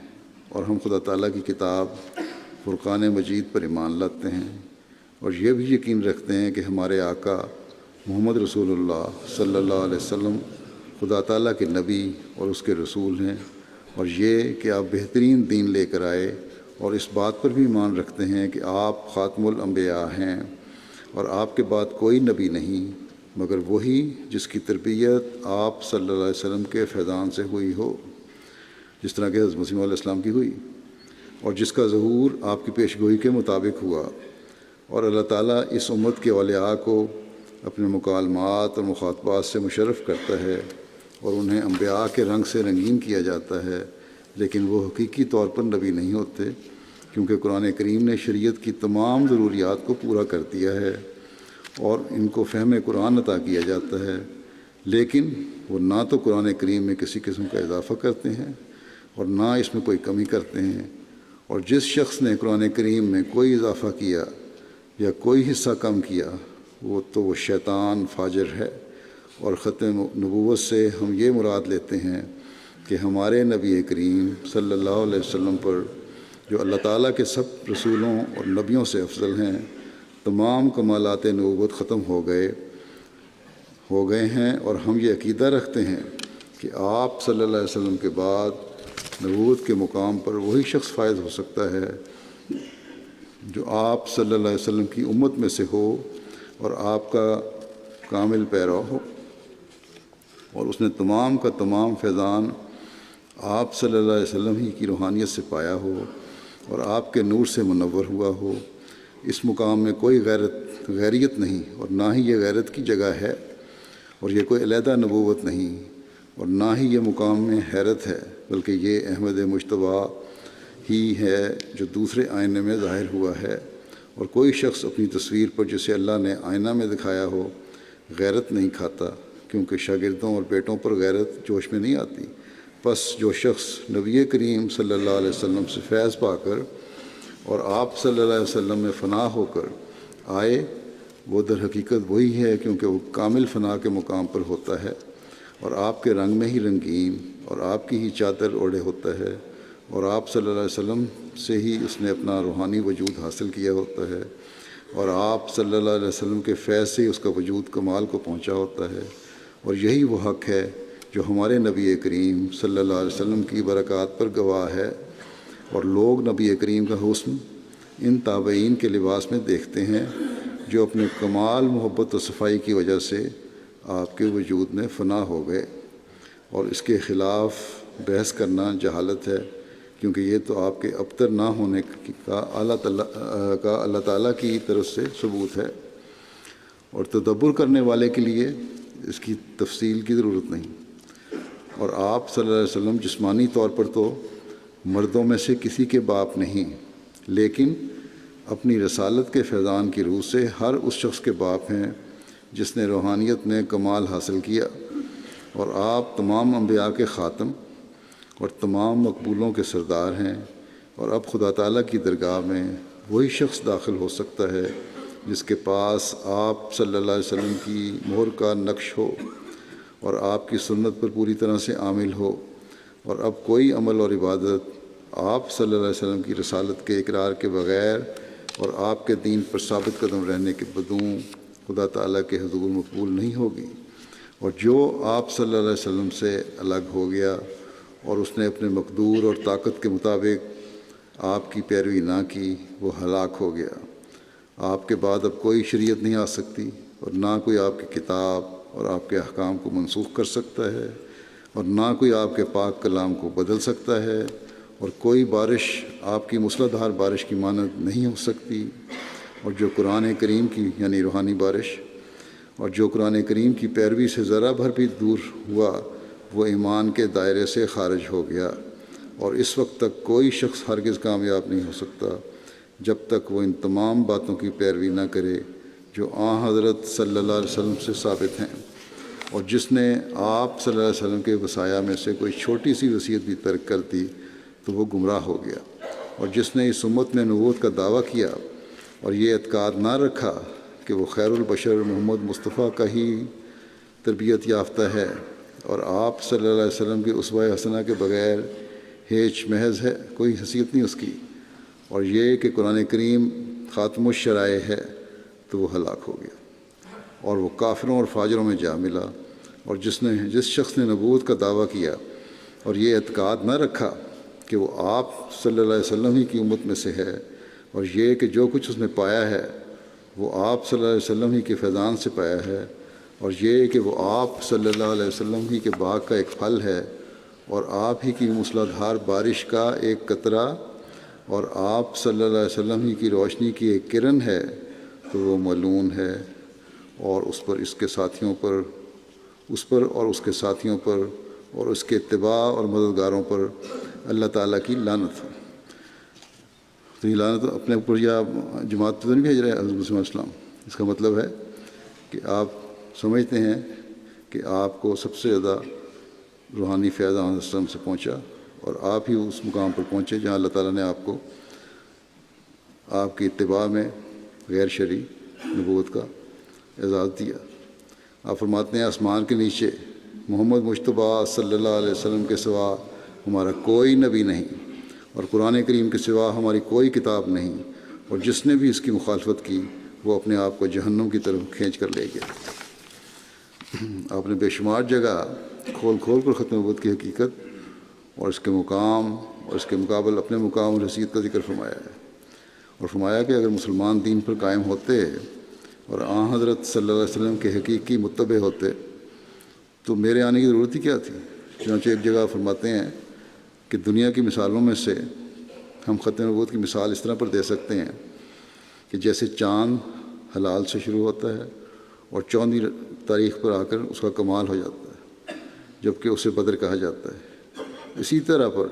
اور ہم خدا تعالیٰ کی کتاب فرقان مجید پر ایمان لاتے ہیں، اور یہ بھی یقین رکھتے ہیں کہ ہمارے آقا محمد رسول اللہ صلی اللہ علیہ وسلم خدا تعالیٰ کے نبی اور اس کے رسول ہیں، اور یہ کہ آپ بہترین دین لے کر آئے، اور اس بات پر بھی ایمان رکھتے ہیں کہ آپ خاتم الانبیاء ہیں اور آپ کے بعد کوئی نبی نہیں مگر وہی جس کی تربیت آپ صلی اللہ علیہ وسلم کے فیضان سے ہوئی ہو، جس طرح کہ حضرت مسیح علیہ السلام کی ہوئی، اور جس کا ظہور آپ کی پیش گوئی کے مطابق ہوا۔ اور اللہ تعالیٰ اس امت کے اولیاء کو اپنے مکالمات اور مخاطبات سے مشرف کرتا ہے اور انہیں انبیاء کے رنگ سے رنگین کیا جاتا ہے، لیکن وہ حقیقی طور پر نبی نہیں ہوتے، کیونکہ قرآن کریم نے شریعت کی تمام ضروریات کو پورا کر دیا ہے اور ان کو فہم قرآن عطا کیا جاتا ہے، لیکن وہ نہ تو قرآن کریم میں کسی قسم کا اضافہ کرتے ہیں اور نہ اس میں کوئی کمی کرتے ہیں، اور جس شخص نے قرآن کریم میں کوئی اضافہ کیا یا کوئی حصہ کم کیا وہ شیطان فاجر ہے۔ اور ختم نبوت سے ہم یہ مراد لیتے ہیں کہ ہمارے نبی کریم صلی اللہ علیہ وسلم پر، جو اللہ تعالیٰ کے سب رسولوں اور نبیوں سے افضل ہیں، تمام کمالات نبوت ختم ہو گئے ہیں، اور ہم یہ عقیدہ رکھتے ہیں کہ آپ صلی اللہ علیہ وسلم کے بعد نبوت کے مقام پر وہی شخص فائز ہو سکتا ہے جو آپ صلی اللہ علیہ وسلم کی امت میں سے ہو اور آپ کا کامل پیرو ہو، اور اس نے تمام کا تمام فیضان آپ صلی اللہ علیہ وسلم ہی کی روحانیت سے پایا ہو اور آپ کے نور سے منور ہوا ہو۔ اس مقام میں کوئی غیریت نہیں، اور نہ ہی یہ غیرت کی جگہ ہے، اور یہ کوئی علیحدہ نبوت نہیں، اور نہ ہی یہ مقام میں حیرت ہے، بلکہ یہ احمد مجتبیٰ ہی ہے جو دوسرے آئینے میں ظاہر ہوا ہے، اور کوئی شخص اپنی تصویر پر جسے اللہ نے آئینہ میں دکھایا ہو غیرت نہیں کھاتا، کیونکہ شاگردوں اور بیٹوں پر غیرت جوش میں نہیں آتی۔ پس جو شخص نبی کریم صلی اللہ علیہ وسلم سے فیض پا کر اور آپ صلی اللہ علیہ وسلم میں فنا ہو کر آئے، وہ در حقیقت وہی ہے، کیونکہ وہ کامل فنا کے مقام پر ہوتا ہے اور آپ کے رنگ میں ہی رنگین اور آپ کی ہی چادر اوڑھے ہوتا ہے، اور آپ صلی اللہ علیہ وسلم سے ہی اس نے اپنا روحانی وجود حاصل کیا ہوتا ہے، اور آپ صلی اللہ علیہ وسلم کے فیض سے ہی اس کا وجود کمال کو پہنچا ہوتا ہے، اور یہی وہ حق ہے جو ہمارے نبی کریم صلی اللہ علیہ وسلم کی برکات پر گواہ ہے، اور لوگ نبی کریم کا حسن ان تابعین کے لباس میں دیکھتے ہیں جو اپنے کمال محبت و صفائی کی وجہ سے آپ کے وجود میں فنا ہو گئے، اور اس کے خلاف بحث کرنا جہالت ہے، کیونکہ یہ تو آپ کے ابتر نہ ہونے کا اللہ تعالیٰ کی طرف سے ثبوت ہے، اور تدبر کرنے والے کے لیے اس کی تفصیل کی ضرورت نہیں۔ اور آپ صلی اللہ علیہ وسلم جسمانی طور پر تو مردوں میں سے کسی کے باپ نہیں، لیکن اپنی رسالت کے فیضان کی روح سے ہر اس شخص کے باپ ہیں جس نے روحانیت میں کمال حاصل کیا، اور آپ تمام انبیاء کے خاتم اور تمام مقبولوں کے سردار ہیں، اور اب خدا تعالیٰ کی درگاہ میں وہی شخص داخل ہو سکتا ہے جس کے پاس آپ صلی اللہ علیہ وسلم کی مہر کا نقش ہو اور آپ کی سنت پر پوری طرح سے عامل ہو، اور اب کوئی عمل اور عبادت آپ صلی اللہ علیہ وسلم کی رسالت کے اقرار کے بغیر اور آپ کے دین پر ثابت قدم رہنے کے بدوں خدا تعالیٰ کے حضور مقبول نہیں ہوگی۔ اور جو آپ صلی اللہ علیہ وسلم سے الگ ہو گیا اور اس نے اپنے مقدور اور طاقت کے مطابق آپ کی پیروی نہ کی، وہ ہلاک ہو گیا۔ آپ کے بعد اب کوئی شریعت نہیں آ سکتی، اور نہ کوئی آپ کی کتاب اور آپ کے احکام کو منسوخ کر سکتا ہے، اور نہ کوئی آپ کے پاک کلام کو بدل سکتا ہے، اور کوئی بارش آپ کی موسلا دھار بارش کی مانند نہیں ہو سکتی۔ اور جو قرآن کریم کی یعنی روحانی بارش اور جو قرآن کریم کی پیروی سے ذرا بھر بھی دور ہوا، وہ ایمان کے دائرے سے خارج ہو گیا، اور اس وقت تک کوئی شخص ہرگز کامیاب نہیں ہو سکتا جب تک وہ ان تمام باتوں کی پیروی نہ کرے جو حضرت صلی اللہ علیہ وسلم سے ثابت ہیں۔ اور جس نے آپ صلی اللہ علیہ وسلم کے وصایا میں سے کوئی چھوٹی سی وصیت بھی ترک کر دی تو وہ گمراہ ہو گیا۔ اور جس نے اس امت میں نبوت کا دعویٰ کیا اور یہ اعتقاد نہ رکھا کہ وہ خیر البشر محمد مصطفیٰ کا ہی تربیت یافتہ ہے اور آپ صلی اللہ علیہ وسلم کے اسوہ حسنہ کے بغیر ہیچ محض ہے، کوئی حیثیت نہیں اس کی، اور یہ کہ قرآن کریم خاتم الشرائع ہے، تو وہ ہلاک ہو گیا اور وہ کافروں اور فاجروں میں جا ملا۔ اور جس شخص نے نبوت کا دعویٰ کیا اور یہ اعتقاد نہ رکھا کہ وہ آپ صلی اللہ علیہ وسلم ہی کی امت میں سے ہے، اور یہ کہ جو کچھ اس نے پایا ہے وہ آپ صلی اللہ علیہ وسلم ہی کے فیضان سے پایا ہے، اور یہ کہ وہ آپ صلی اللہ علیہ وسلم ہی کے باغ کا ایک پھل ہے، اور آپ ہی کی موسلا دھار بارش کا ایک قطرہ، اور آپ صلی اللہ علیہ وسلم ہی کی روشنی کی ایک کرن ہے، تو وہ ملعون ہے، اور اس پر اس کے ساتھیوں پر اور اس کے ساتھیوں پر اور اس کے اتباع اور مددگاروں پر اللہ تعالیٰ کی لعنت ہو۔ تو یہ لعنت اپنے اوپر یا جماعت تو نہیں بھیج رہے حضرت مسیح علیہ السلام۔ اس کا مطلب ہے کہ آپ سمجھتے ہیں کہ آپ کو سب سے زیادہ روحانی فیض حضرت وسلم سے پہنچا، اور آپ ہی اس مقام پر پہنچے جہاں اللہ تعالیٰ نے آپ کو آپ کی اتباع میں غیر شرعی نبوت کا اعزاز دیا۔ آپ فرماتے ہیں آسمان کے نیچے محمد مجتبیٰ صلی اللہ علیہ وسلم کے سوا ہمارا کوئی نبی نہیں، اور قرآن کریم کے سوا ہماری کوئی کتاب نہیں، اور جس نے بھی اس کی مخالفت کی وہ اپنے آپ کو جہنم کی طرف کھینچ کر لے گیا۔ آپ نے بے شمار جگہ کھول کر ختم نبوت کی حقیقت اور اس کے مقام اور اس کے مقابل اپنے مقام اور حیثیت کا ذکر فرمایا ہے، اور فرمایا کہ اگر مسلمان دین پر قائم ہوتے اور حضرت صلی اللہ علیہ وسلم کے حقیقی متبع ہوتے تو میرے آنے کی ضرورت ہی کیا تھی۔ چنانچہ ایک جگہ فرماتے ہیں کہ دنیا کی مثالوں میں سے ہم ختم نبوت کی مثال اس طرح پر دے سکتے ہیں کہ جیسے چاند ہلال سے شروع ہوتا ہے اور 14ویں تاریخ پر آ کر اس کا کمال ہو جاتا ہے، جبکہ اسے بدر کہا جاتا ہے۔ اسی طرح پر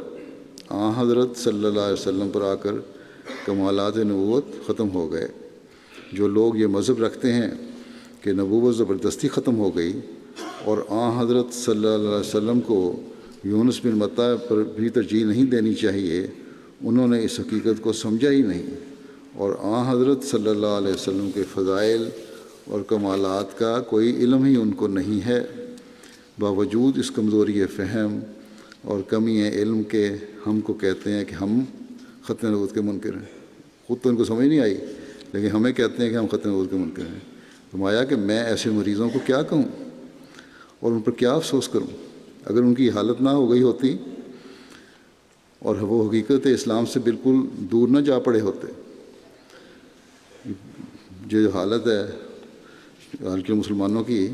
حضرت صلی اللہ علیہ وسلم پر آ کر کمالات نبوت ختم ہو گئے۔ جو لوگ یہ مذہب رکھتے ہیں کہ نبوت زبردستی ختم ہو گئی اور حضرت صلی اللہ علیہ وسلم کو یونس بن متی پر بھی ترجیح نہیں دینی چاہیے، انہوں نے اس حقیقت کو سمجھا ہی نہیں، اور حضرت صلی اللہ علیہ وسلم کے فضائل اور کمالات کا کوئی علم ہی ان کو نہیں ہے۔ باوجود اس کمزوری فہم اور کمی علم کے ہم کو کہتے ہیں کہ ہم ختم نبوت کے منکر ہیں۔ خود تو ان کو سمجھ نہیں آئی، لیکن ہمیں کہتے ہیں کہ ہم ختم نبوت کے منکر ہیں۔ فرمایا کہ میں ایسے مریضوں کو کیا کہوں اور ان پر کیا افسوس کروں؟ اگر ان کی حالت نہ ہو گئی ہوتی اور وہ حقیقت اسلام سے بالکل دور نہ جا پڑے ہوتے، جو حالت ہے حال کے مسلمانوں کی،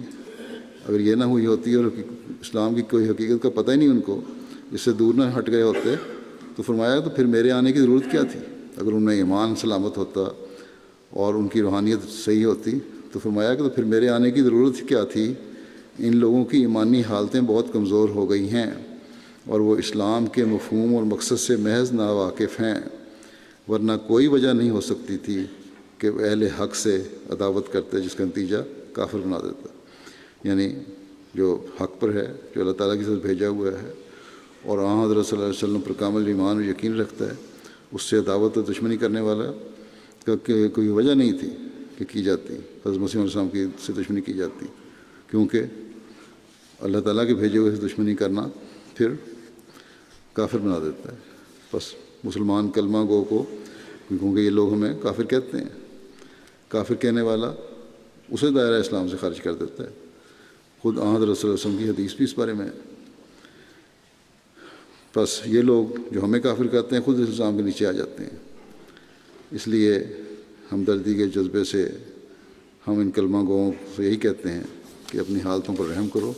اگر یہ نہ ہوئی ہوتی اور اسلام کی کوئی حقیقت کا پتہ ہی نہیں ان کو، اس سے دور نہ ہٹ گئے ہوتے، تو فرمایا تو پھر میرے آنے کی ضرورت کیا تھی؟ اگر ان میں ایمان سلامت ہوتا اور ان کی روحانیت صحیح ہوتی تو فرمایا کہ تو پھر میرے آنے کی ضرورت کیا تھی؟ ان لوگوں کی ایمانی حالتیں بہت کمزور ہو گئی ہیں اور وہ اسلام کے مفہوم اور مقصد سے محض ناواقف ہیں، ورنہ کوئی وجہ نہیں ہو سکتی تھی کہ وہ اہل حق سے عداوت کرتے جس کا نتیجہ کافر بنا دیتا۔ یعنی جو حق پر ہے، جو اللہ تعالیٰ کی طرف بھیجا ہوا ہے اور حضرت صلی اللہ علیہ وسلم پر کامل ایمان اور یقین رکھتا ہے، اس سے عداوت اور دشمنی کرنے والا کا کوئی وجہ نہیں تھی کہ کی جاتی، حضرت مسیح علیہ السلام کی سے دشمنی کی جاتی، کیونکہ اللہ تعالیٰ کے بھیجے ہوئے سے دشمنی کرنا پھر کافر بنا دیتا ہے. بس مسلمان کلمہ گو کو، کیونکہ یہ لوگ ہمیں کافر کہتے ہیں، کافر کہنے والا اسے دائرہ اسلام سے خارج کر دیتا ہے. خود آن حضرت صلی اللہ علیہ وسلم کی حدیث بھی اس بارے میں ہے. بس یہ لوگ جو ہمیں کافر کہتے ہیں خود اس الزام کے نیچے آ جاتے ہیں. اس لیے ہمدردی کے جذبے سے ہم ان کلمہ گوؤں سے یہی کہتے ہیں کہ اپنی حالتوں پر رحم کرو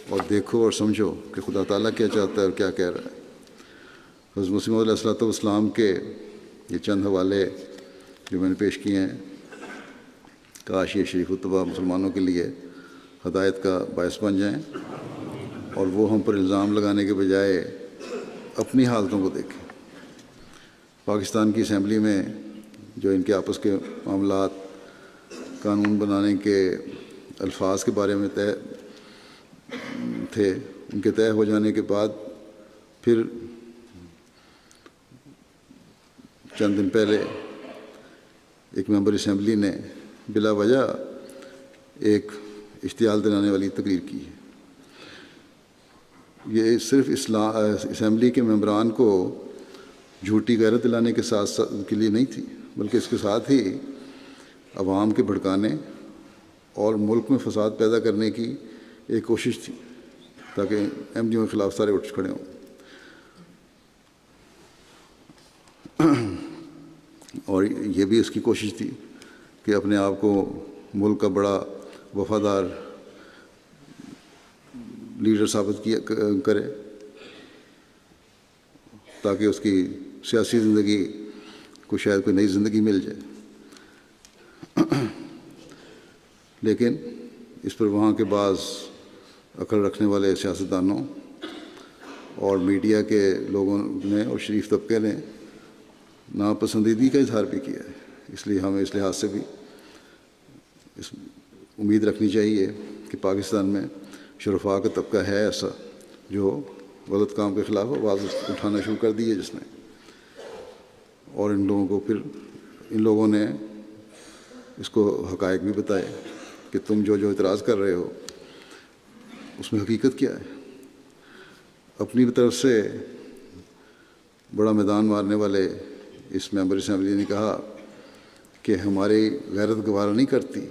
اور دیکھو اور سمجھو کہ خدا تعالیٰ کیا چاہتا ہے اور کیا کہہ رہا ہے. حضرت مسیح علیہ الصلوۃ والسلام کے یہ چند حوالے جو میں نے پیش کیے ہیں، کاش یہ شریف الطبع مسلمانوں کے لیے ہدایت کا باعث بن جائیں اور وہ ہم پر الزام لگانے کے بجائے اپنی حالتوں کو دیکھیں. پاکستان کی اسمبلی میں جو ان کے آپس کے معاملات قانون بنانے کے الفاظ کے بارے میں طے تھے، ان کے طے ہو جانے کے بعد پھر چند دن پہلے ایک ممبر اسمبلی نے بلا وجہ ایک اشتعال دلانے والی تقریر کی ہے. یہ صرف اسمبلی کے ممبران کو جھوٹی غیرت دلانے کے ساتھ کے لیے نہیں تھی، بلکہ اس کے ساتھ ہی عوام کے بھڑکانے اور ملک میں فساد پیدا کرنے کی ایک کوشش تھی تاکہ احمدیوں کے خلاف سارے اٹھ کھڑے ہوں. اور یہ بھی اس کی کوشش تھی کہ اپنے آپ کو ملک کا بڑا وفادار لیڈر ثابت کرے تاکہ اس کی سیاسی زندگی کو شاید کوئی نئی زندگی مل جائے. لیکن اس پر وہاں کے بعض عقل رکھنے والے سیاستدانوں اور میڈیا کے لوگوں نے اور شریف طبقے نے ناپسندیدگی کا اظہار بھی کیا ہے. اس لیے ہمیں اس لحاظ سے بھی امید رکھنی چاہیے کہ پاکستان میں شرفاء کا طبقہ ہے ایسا جو غلط کام کے خلاف آواز اٹھانا شروع کر دی ہے جس نے، اور ان لوگوں کو پھر ان لوگوں نے اس کو حقائق بھی بتائے کہ تم جو اعتراض کر رہے ہو اس میں حقیقت کیا ہے. اپنی طرف سے بڑا میدان مارنے والے اس ممبر اسمبلی نے کہا کہ ہماری غیرت گوارا نہیں کرتی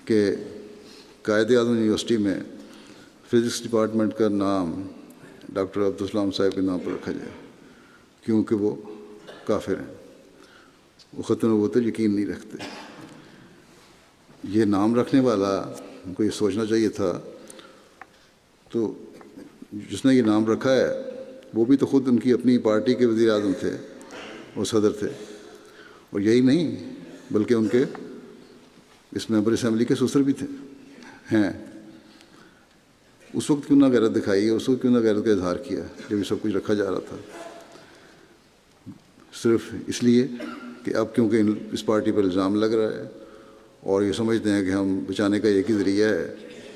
کہ قائد اعظم یونیورسٹی میں فزکس ڈپارٹمنٹ کا نام ڈاکٹر عبدالسلام صاحب کے نام پر رکھا جائے، کیونکہ وہ کافر ہیں، وہ ختم نبوت یقین نہیں رکھتے. یہ نام رکھنے والا کو یہ سوچنا چاہیے تھا، تو جس نے یہ نام رکھا ہے وہ بھی تو خود ان کی اپنی پارٹی کے وزیر اعظم تھے اور صدر تھے، اور یہی نہیں بلکہ ان کے اس ممبر اسمبلی کے سسر بھی ہیں. اس وقت کیوں نہ غیرت دکھائی، اس وقت کیوں نہ غیرت کا اظہار کیا جب یہ سب کچھ رکھا جا رہا تھا؟ صرف اس لیے کہ اب کیونکہ اس پارٹی پر الزام لگ رہا ہے اور یہ سمجھتے ہیں کہ ہم بچانے کا ایک ہی ذریعہ ہے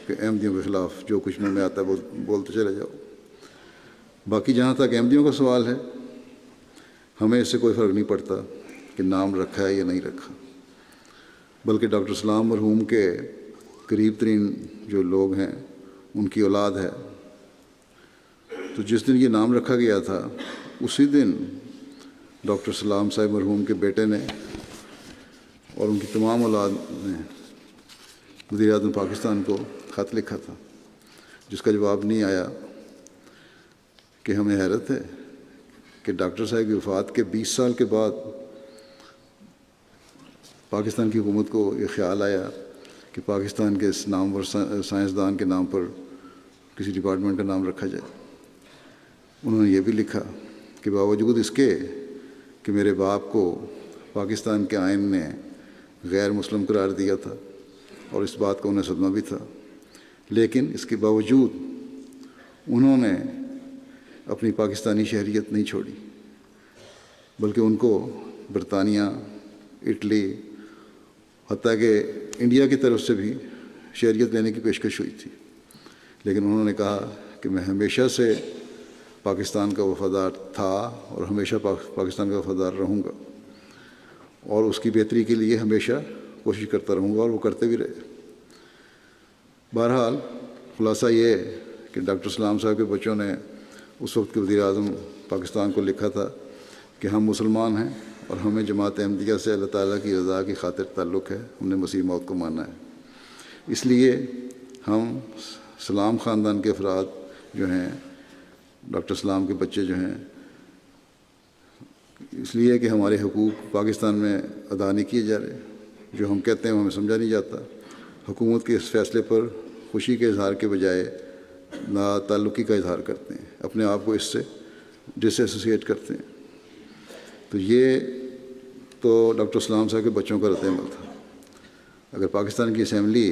کہ احمدیوں کے خلاف جو کچھ منہ میں آتا ہے وہ بولتے چلے جاؤ. باقی جہاں تک احمدیوں کا سوال ہے، ہمیں اس سے کوئی فرق نہیں پڑتا کہ نام رکھا ہے یا نہیں رکھا، بلکہ ڈاکٹر سلام مرحوم کے قریب ترین جو لوگ ہیں ان کی اولاد ہے. تو جس دن یہ نام رکھا گیا تھا اسی دن ڈاکٹر سلام صاحب مرحوم کے بیٹے نے اور ان کی تمام اولاد نے وزیر اعظم پاکستان کو خط لکھا تھا، جس کا جواب نہیں آیا. کہ ہمیں حیرت ہے کہ ڈاکٹر صاحب کی وفات کے 20 سال کے بعد پاکستان کی حکومت کو یہ خیال آیا کہ پاکستان کے اس نامور سائنسدان کے نام پر کسی ڈپارٹمنٹ کا نام رکھا جائے. انہوں نے یہ بھی لکھا کہ باوجود اس کے کہ میرے باپ کو پاکستان کے آئین نے غیر مسلم قرار دیا تھا اور اس بات کا انہیں صدمہ بھی تھا، لیکن اس کے باوجود انہوں نے اپنی پاکستانی شہریت نہیں چھوڑی، بلکہ ان کو برطانیہ، اٹلی، حتیٰ کہ انڈیا کی طرف سے بھی شہریت لینے کی پیشکش ہوئی تھی. لیکن انہوں نے کہا کہ میں ہمیشہ سے پاکستان کا وفادار تھا اور ہمیشہ پاکستان کا وفادار رہوں گا، اور اس کی بہتری کے لیے ہمیشہ کوشش کرتا رہوں گا اور وہ کرتے بھی رہے۔ بہرحال خلاصہ یہ ہے کہ ڈاکٹر سلام صاحب کے بچوں نے اس وقت کے وزیر اعظم پاکستان کو لکھا تھا کہ ہم مسلمان ہیں اور ہمیں جماعت احمدیہ سے اللہ تعالیٰ کی رضا کی خاطر تعلق ہے، ہم نے مسیح موت کو مانا ہے۔ اس لیے ہم سلام خاندان کے افراد جو ہیں، ڈاکٹر سلام کے بچے جو ہیں، اس لیے کہ ہمارے حقوق پاکستان میں ادا نہیں کیے جا رہے، جو ہم کہتے ہیں وہ ہمیں سمجھا نہیں جاتا، حکومت کے اس فیصلے پر خوشی کے اظہار کے بجائے نا تعلقی کا اظہار کرتے ہیں، اپنے آپ کو اس سے ڈس ایسوسیٹ کرتے ہیں۔ تو یہ تو ڈاکٹر سلام صاحب کے بچوں کا رد عمل تھا۔ اگر پاکستان کی اسمبلی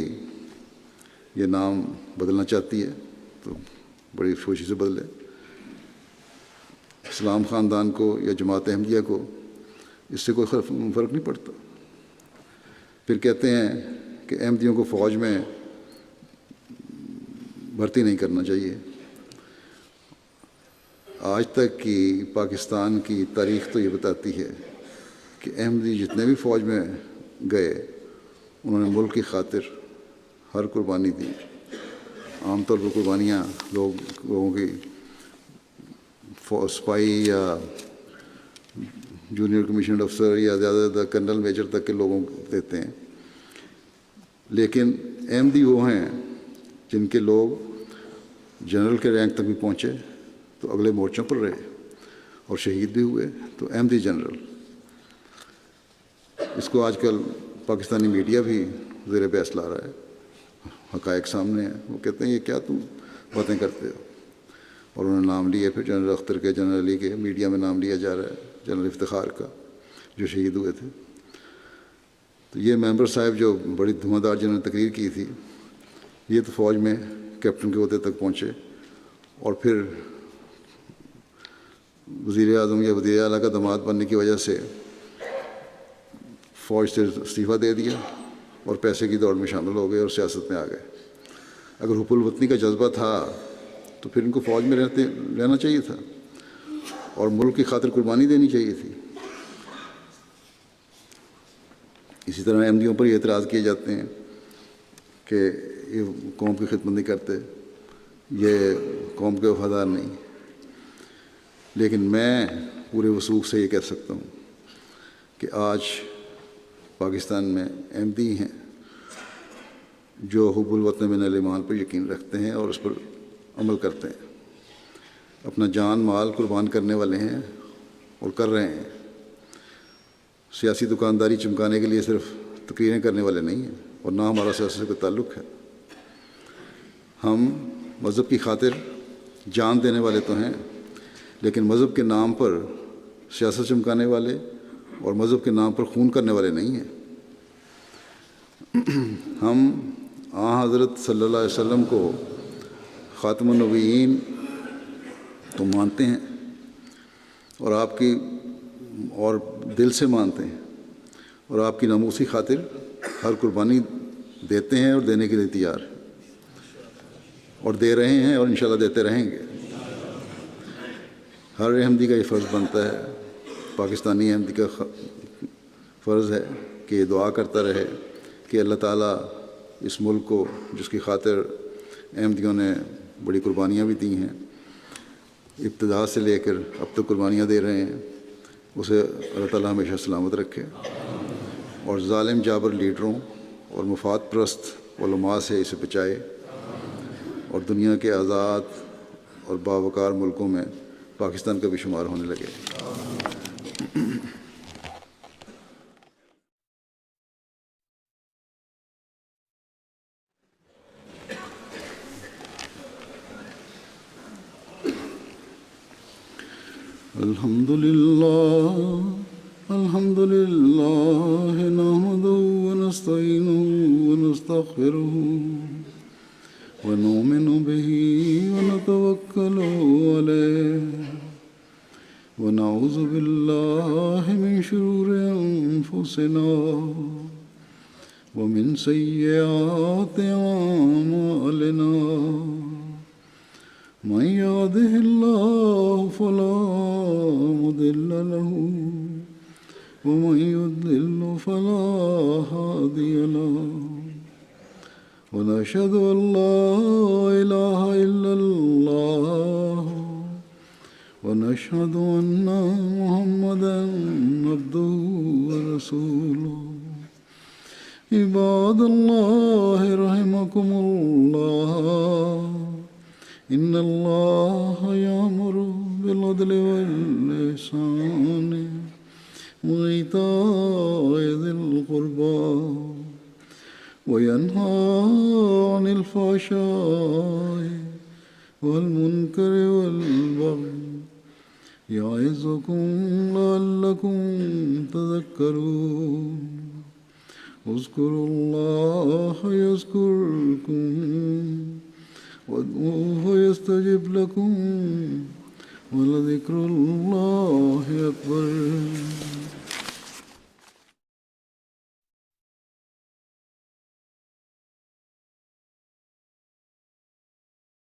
یہ نام بدلنا چاہتی ہے تو بڑی خوشی سے بدلے۔ اسلام خاندان کو یا جماعت احمدیہ کو اس سے کوئی فرق نہیں پڑتا۔ پھر کہتے ہیں کہ احمدیوں کو فوج میں بھرتی نہیں کرنا چاہیے۔ آج تک کی پاکستان کی تاریخ تو یہ بتاتی ہے کہ احمدی جتنے بھی فوج میں گئے انہوں نے ملک کی خاطر ہر قربانی دی۔ عام طور پر قربانیاں لوگوں کی سپاہی یا جونیئر کمیشنڈ افسر یا زیادہ سے زیادہ کرنل میجر تک کے لوگوں کو دیتے ہیں، لیکن احمدی وہ ہیں جن کے لوگ جنرل کے رینک تک بھی پہنچے تو اگلے مورچوں پر رہے اور شہید بھی ہوئے، تو احمدی جنرل۔ اس کو آج کل پاکستانی میڈیا بھی زیر بحث لا رہا ہے، حقائق سامنے ہیں۔ وہ کہتے ہیں یہ کیا تم باتیں کرتے ہو، اور انہوں نے نام لیے، پھر جنرل اختر کے، جنرل علی کے، میڈیا میں نام لیا جا رہا ہے، جنرل افتخار کا جو شہید ہوئے تھے۔ تو یہ ممبر صاحب جو بڑی دھواں دار جنہوں نے تقریر کی تھی، یہ تو فوج میں کیپٹن کے عہدے تک پہنچے اور پھر وزیر اعظم یا وزیر اعلیٰ کا داماد بننے کی وجہ سے فوج سے استعفیٰ دے دیا اور پیسے کی دوڑ میں شامل ہو گئے اور سیاست میں آ گئے۔ اگر حب الوطنی کا جذبہ تھا تو پھر ان کو فوج میں رہنا چاہیے تھا اور ملک کی خاطر قربانی دینی چاہیے تھی۔ اسی طرح احمدیوں پر یہ اعتراض کیے جاتے ہیں کہ یہ قوم کی خدمت نہیں کرتے، یہ قوم کے وفادار نہیں، لیکن میں پورے وثوق سے یہ کہہ سکتا ہوں کہ آج پاکستان میں احمدی ہیں جو حب الوطن من الایمان پر یقین رکھتے ہیں اور اس پر عمل کرتے ہیں، اپنا جان مال قربان کرنے والے ہیں اور کر رہے ہیں۔ سیاسی دکانداری چمکانے کے لیے صرف تقریریں کرنے والے نہیں ہیں، اور نہ ہمارا سیاست سے کوئی تعلق ہے۔ ہم مذہب کی خاطر جان دینے والے تو ہیں، لیکن مذہب کے نام پر سیاست چمکانے والے اور مذہب کے نام پر خون کرنے والے نہیں ہیں۔ ہم حضرت صلی اللہ علیہ وسلم کو خاتم النبیین تو مانتے ہیں اور آپ کی اور دل سے مانتے ہیں، اور آپ کی ناموسی خاطر ہر قربانی دیتے ہیں اور دینے کے لیے تیار ہیں، اور دے رہے ہیں اور انشاءاللہ دیتے رہیں گے۔ ہر احمدی کا یہ فرض بنتا ہے، پاکستانی احمدی کا فرض ہے کہ یہ دعا کرتا رہے کہ اللہ تعالیٰ اس ملک کو جس کی خاطر احمدیوں نے بڑی قربانیاں بھی دی ہیں، ابتدا سے لے کر اب تک قربانیاں دے رہے ہیں، اسے اللہ تعالیٰ ہمیشہ سلامت رکھے، اور ظالم جابر لیڈروں اور مفاد پرست علماء سے اسے بچائے، اور دنیا کے آزاد اور باوقار ملکوں میں پاکستان کا بھی شمار ہونے لگے۔ الحمد لله نحمده ونستعينه ونستغفره ونؤمن به ونتوكل عليه ونعوذ بالله من شرور أنفسنا ومن سيئات أعمالنا من يهده الله فلا مضل له ومن يضلل فلا هادي له ونشهد أن لا إله إلا الله ونشهد أن محمدا عبده ورسوله عباد الله رحمكم الله إن الله يأمر بالعدل والإحسان وإيتاء ذي القربى وينهى عن الفحشاء والمنكر والبغي يعظكم لعلكم تذكرون اذكروا الله يذكركم وادعوه يستجب لكم ولذكر الله أكبر